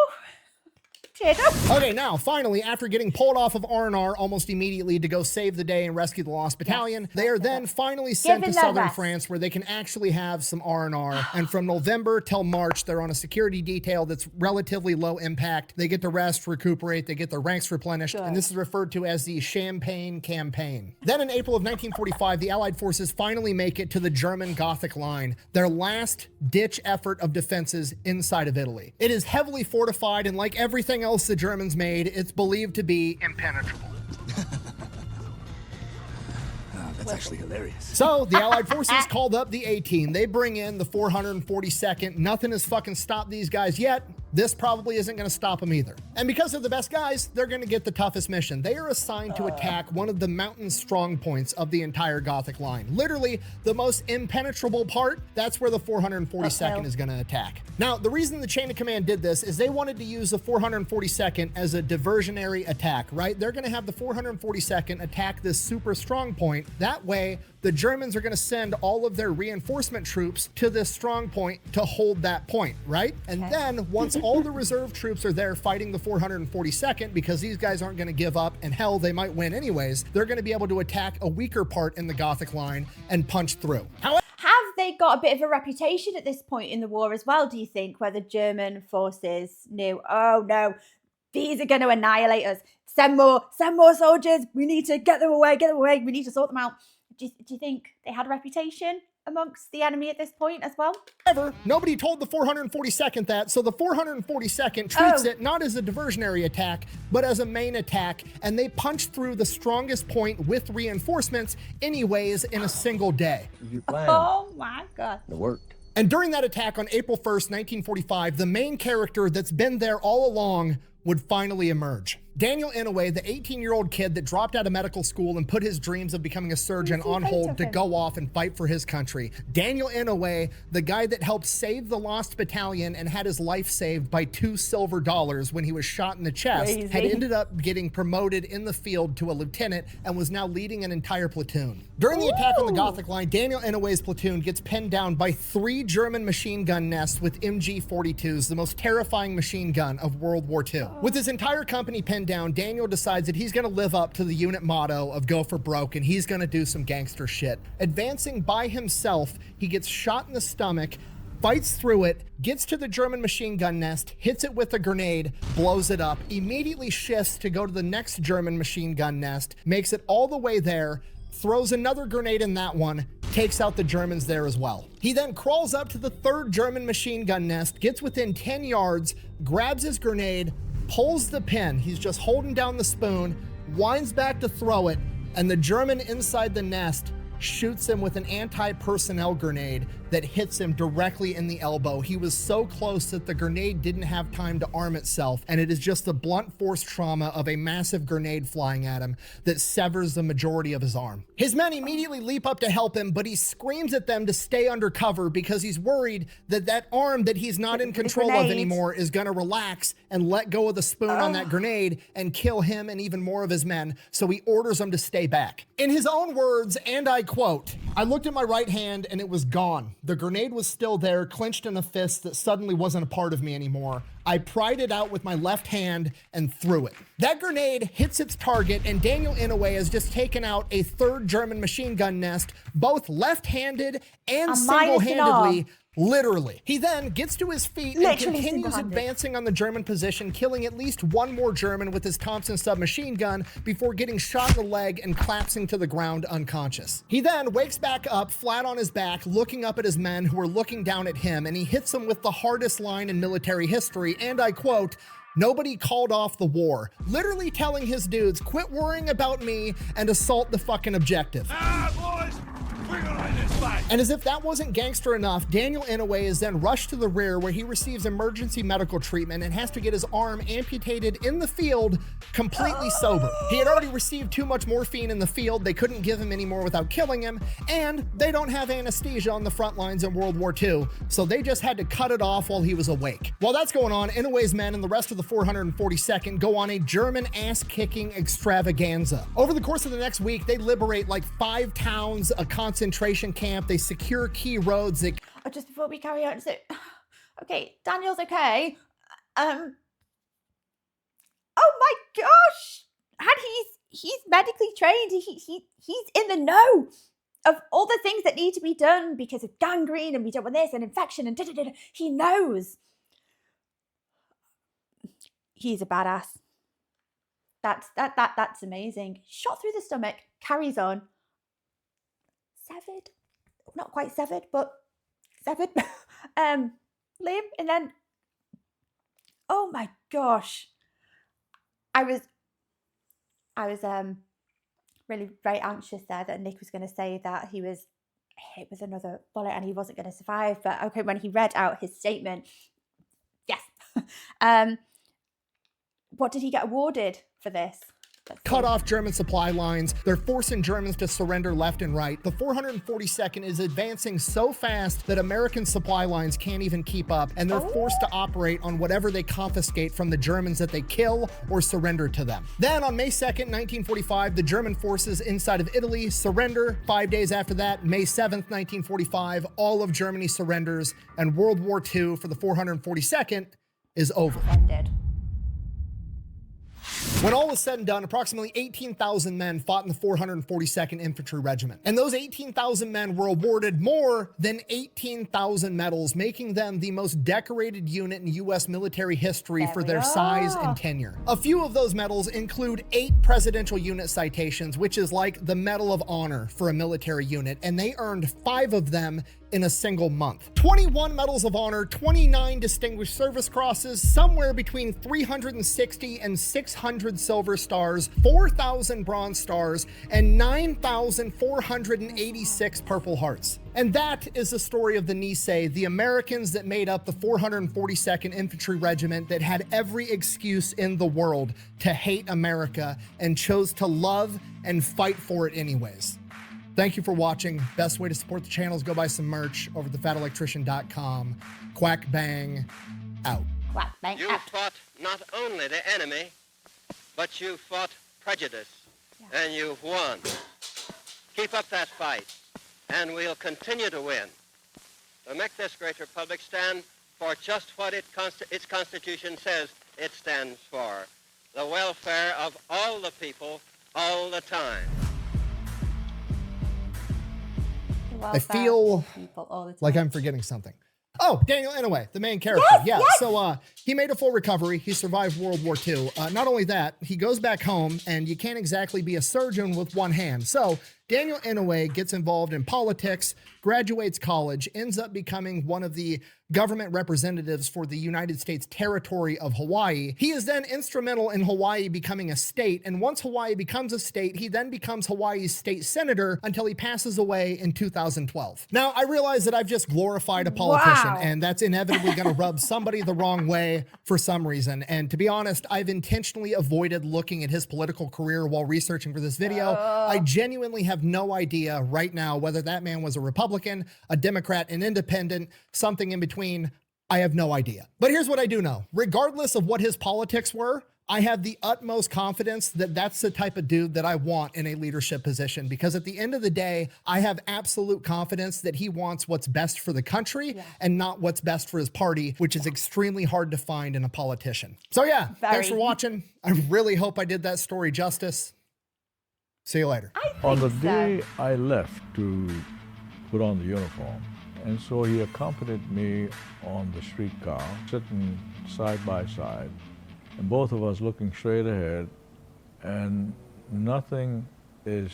Okay, now, finally, after getting pulled off of R&R almost immediately to go save the day and rescue the Lost Battalion, they are then finally sent to southern France where they can actually have some R&R. And from November till March, they're on a security detail that's relatively low impact. They get to rest, recuperate, they get their ranks replenished, and this is referred to as the Champagne Campaign. Then in April of 1945, the Allied forces finally make it to the German Gothic Line, their last ditch effort of defenses inside of Italy. It is heavily fortified, and like everything else the Germans made, it's believed to be impenetrable. That's actually hilarious. So the Allied forces called up the A-Team. They bring in the 442nd. Nothing has fucking stopped these guys yet. this probably isn't going to stop them either. And because they're the best guys, they're going to get the toughest mission. They are assigned to attack one of the mountain strong points of the entire Gothic line. Literally, the most impenetrable part, that's where the 442nd is going to attack. Now, the reason the chain of command did this is they wanted to use the 442nd as a diversionary attack, right? They're going to have the 442nd attack this super strong point. That way, the Germans are going to send all of their reinforcement troops to this strong point to hold that point, right? And then once all the reserve troops are there fighting the 442nd, because these guys aren't going to give up, and hell, they might win anyways, they're going to be able to attack a weaker part in the Gothic line and punch through. However, have they got a bit of a reputation at this point in the war as well, do you think, where the German forces knew, oh no, these are going to annihilate us. Send more soldiers. We need to get them away. We need to sort them out. Do you think they had a reputation amongst the enemy at this point as well? However, nobody told the 442nd that, so the 442nd treats it not as a diversionary attack, but as a main attack, and they punch through the strongest point with reinforcements anyways in a single day. Your plan. Oh my God. It worked. And during that attack on April 1st, 1945, the main character that's been there all along would finally emerge. Daniel Inouye, the 18-year-old kid that dropped out of medical school and put his dreams of becoming a surgeon on hold to go off and fight for his country. Daniel Inouye, the guy that helped save the lost battalion and had his life saved by $2 silver when he was shot in the chest, had ended up getting promoted in the field to a lieutenant and was now leading an entire platoon. During the attack on the Gothic line, Daniel Inouye's platoon gets pinned down by 3 German machine gun nests with MG-42s, the most terrifying machine gun of World War II. With his entire company pinned down, Daniel decides that he's going to live up to the unit motto of go for broke, and he's going to do some gangster shit. Advancing by himself, he gets shot in the stomach, fights through it, gets to the German machine gun nest, hits it with a grenade, blows it up, immediately shifts to go to the next German machine gun nest, makes it all the way there, throws another grenade in that one, takes out the Germans there as well. He then crawls up to the 3rd German machine gun nest, gets within 10 yards, grabs his grenade, pulls the pin, he's just holding down the spoon, winds back to throw it, and the German inside the nest shoots him with an anti-personnel grenade that hits him directly in the elbow. He was so close that the grenade didn't have time to arm itself, and it is just the blunt force trauma of a massive grenade flying at him that severs the majority of his arm. His men immediately leap up to help him, but he screams at them to stay under cover because he's worried that that arm that he's not in control of anymore is going to relax and let go of the spoon on that grenade and kill him and even more of his men, so he orders them to stay back. In his own words, and I quote, "I looked at my right hand and it was gone. The grenade was still there, clenched in a fist that suddenly wasn't a part of me anymore. I pried it out with my left hand and threw it." That grenade hits its target, and Daniel Inouye has just taken out a 3rd German machine gun nest, both left-handed and single-handedly. Literally. He then gets to his feet and continues advancing on the German position, killing at least 1 more German with his Thompson submachine gun before getting shot in the leg and collapsing to the ground unconscious. He then wakes back up flat on his back, looking up at his men who are looking down at him, and he hits them with the hardest line in military history, and I quote, "Nobody called off the war," literally telling his dudes, quit worrying about me and assault the fucking objective. Boys, we're gonna win this fight. And as if that wasn't gangster enough, Daniel Inouye is then rushed to the rear where he receives emergency medical treatment and has to get his arm amputated in the field completely sober. He had already received too much morphine in the field, they couldn't give him any more without killing him, and they don't have anesthesia on the front lines in World War II, so they just had to cut it off while he was awake. While that's going on, Inouye's men and the rest of the 442nd go on a German ass-kicking extravaganza. Over the course of the next week, they liberate like 5 towns, a concentration camp, they secure key roads. Just before we carry on, so okay, Daniel's okay. Oh my gosh, and he's medically trained. He's in the know of all the things that need to be done because of gangrene, and we don't want this, and infection, and da-da-da-da. He knows. He's a badass. That's amazing. Shot through the stomach, carries on. Severed. Not quite severed, but severed. Limb, and then, oh my gosh. I was really very anxious there that Nick was going to say that he was hit with another bullet and he wasn't going to survive. But okay, when he read out his statement, yes, What did he get awarded for this? Cut off German supply lines. They're forcing Germans to surrender left and right. The 442nd is advancing so fast that American supply lines can't even keep up, and they're forced to operate on whatever they confiscate from the Germans that they kill or surrender to them. Then on May 2nd, 1945, the German forces inside of Italy surrender. 5 days after that, May 7th, 1945, all of Germany surrenders, and World War II for the 442nd is over. Ended. When all was said and done, approximately 18,000 men fought in the 442nd Infantry Regiment. And those 18,000 men were awarded more than 18,000 medals, making them the most decorated unit in U.S. military history for their size and tenure. A few of those medals include 8 Presidential Unit Citations, which is like the Medal of Honor for a military unit, and they earned 5 of them in a single month. 21 Medals of Honor, 29 Distinguished Service Crosses, somewhere between 360 and 600 Silver Stars, 4,000 Bronze Stars, and 9,486 Purple Hearts. And that is the story of the Niihau, the Americans that made up the 442nd Infantry Regiment that had every excuse in the world to hate America and chose to love and fight for it anyways. Thank you for watching. Best way to support the channel is go buy some merch over at thefatelectrician.com. Quack bang out. Quack bang You out. fought not only the enemy, but you fought prejudice, and you've won. Keep up that fight, and we'll continue to win. To make this great republic stand for just what its Constitution says it stands for, the welfare of all the people, all the time. I feel like I'm forgetting something. Oh, Daniel Inouye, the main character. So he made a full recovery. He survived World War II. Not only that, he goes back home, and you can't exactly be a surgeon with one hand. So Daniel Inouye gets involved in politics, graduates college, ends up becoming one of the government representatives for the United States territory of Hawaii. He is then instrumental in Hawaii becoming a state, and once Hawaii becomes a state, he then becomes Hawaii's state senator until he passes away in 2012. Now, I realize that I've just glorified a politician, and that's inevitably going to rub somebody the wrong way for some reason. And to be honest, I've intentionally avoided looking at his political career while researching for this video. I genuinely have no idea right now whether that man was a Republican, a Democrat, an independent, something in between. I have no idea. But here's what I do know. Regardless of what his politics were, I have the utmost confidence that that's the type of dude that I want in a leadership position, because at the end of the day, I have absolute confidence that he wants what's best for the country and not what's best for his party, which is extremely hard to find in a politician. So yeah, thanks for watching. I really hope I did that story justice. See you later. On the day I left to put on the uniform, and so he accompanied me on the streetcar, sitting side by side, and both of us looking straight ahead, and nothing is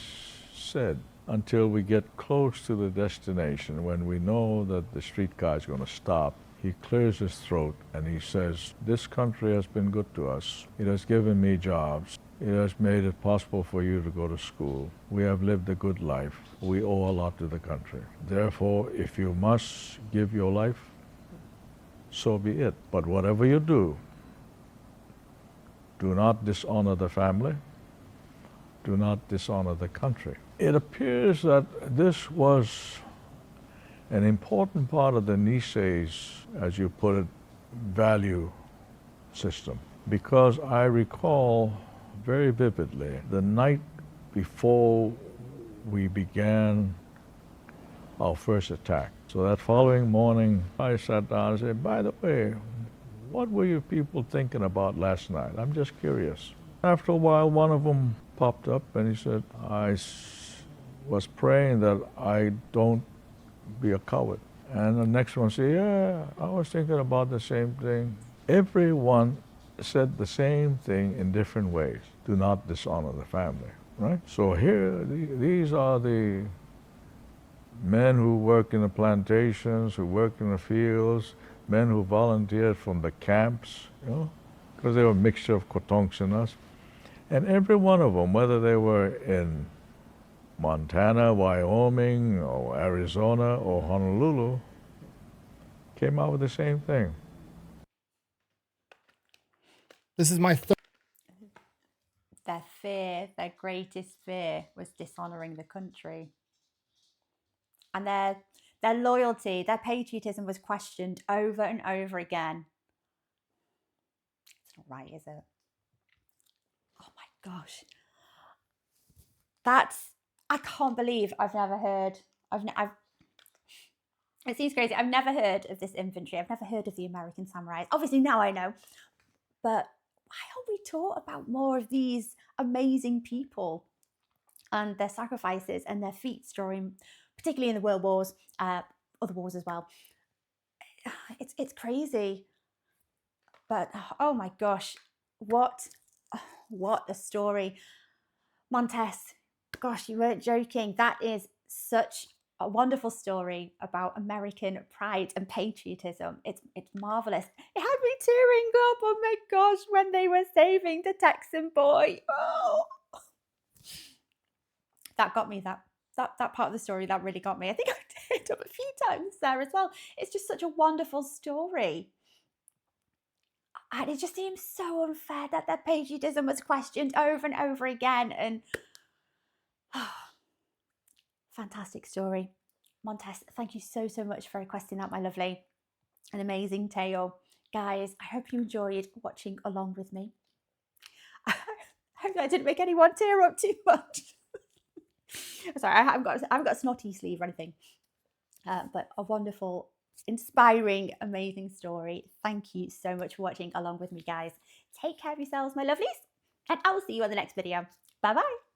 said until we get close to the destination, when we know that the streetcar is going to stop. He clears his throat and he says, "This country has been good to us. It has given me jobs. It has made it possible for you to go to school. We have lived a good life. We owe a lot to the country. Therefore, if you must give your life, so be it. But whatever you do not dishonor the family. Do not dishonor the country." It appears that this was an important part of the Niihau's, as you put it, value system. Because I recall very vividly the night before we began our first attack. So that following morning, I sat down and said, "By the way, what were you people thinking about last night? I'm just curious." After a while, one of them popped up and he said, "I was praying that I don't be a coward." And the next one said, "Yeah, I was thinking about the same thing." Everyone said the same thing in different ways. Do not dishonor the family, right? So here, these are the men who work in the plantations, who work in the fields, men who volunteered from the camps, you know, because they were a mixture of Kotonks and us. And every one of them, whether they were in Montana, Wyoming, or Arizona, or Honolulu, came out with the same thing. This is my Their fear, their greatest fear, was dishonouring the country. And their loyalty, their patriotism was questioned over and over again. It's not right, is it? Oh my gosh. I can't believe I've never heard, it seems crazy. I've never heard of this infantry. I've never heard of the American samurais. Obviously now I know, but why aren't we taught about more of these amazing people and their sacrifices and their feats during, particularly in the World Wars, other wars as well? It's crazy. But oh my gosh, what a story. Montes, gosh, you weren't joking. That is such a wonderful story about American pride and patriotism. It's marvelous. It had me tearing up, oh my gosh, when they were saving the Texan boy. Oh, that got me. That part of the story, that really got me. I think I teared up a few times there as well. It's just such a wonderful story. And it just seems so unfair that their patriotism was questioned over and over again. And fantastic story. Montes, thank you so much for requesting that, my lovely. An amazing tale. Guys, I hope you enjoyed watching along with me. I hope I didn't make anyone tear up too much. Sorry, I haven't got a snotty sleeve or anything. But a wonderful, inspiring, amazing story. Thank you so much for watching along with me, guys. Take care of yourselves, my lovelies, and I will see you on the next video. Bye-bye.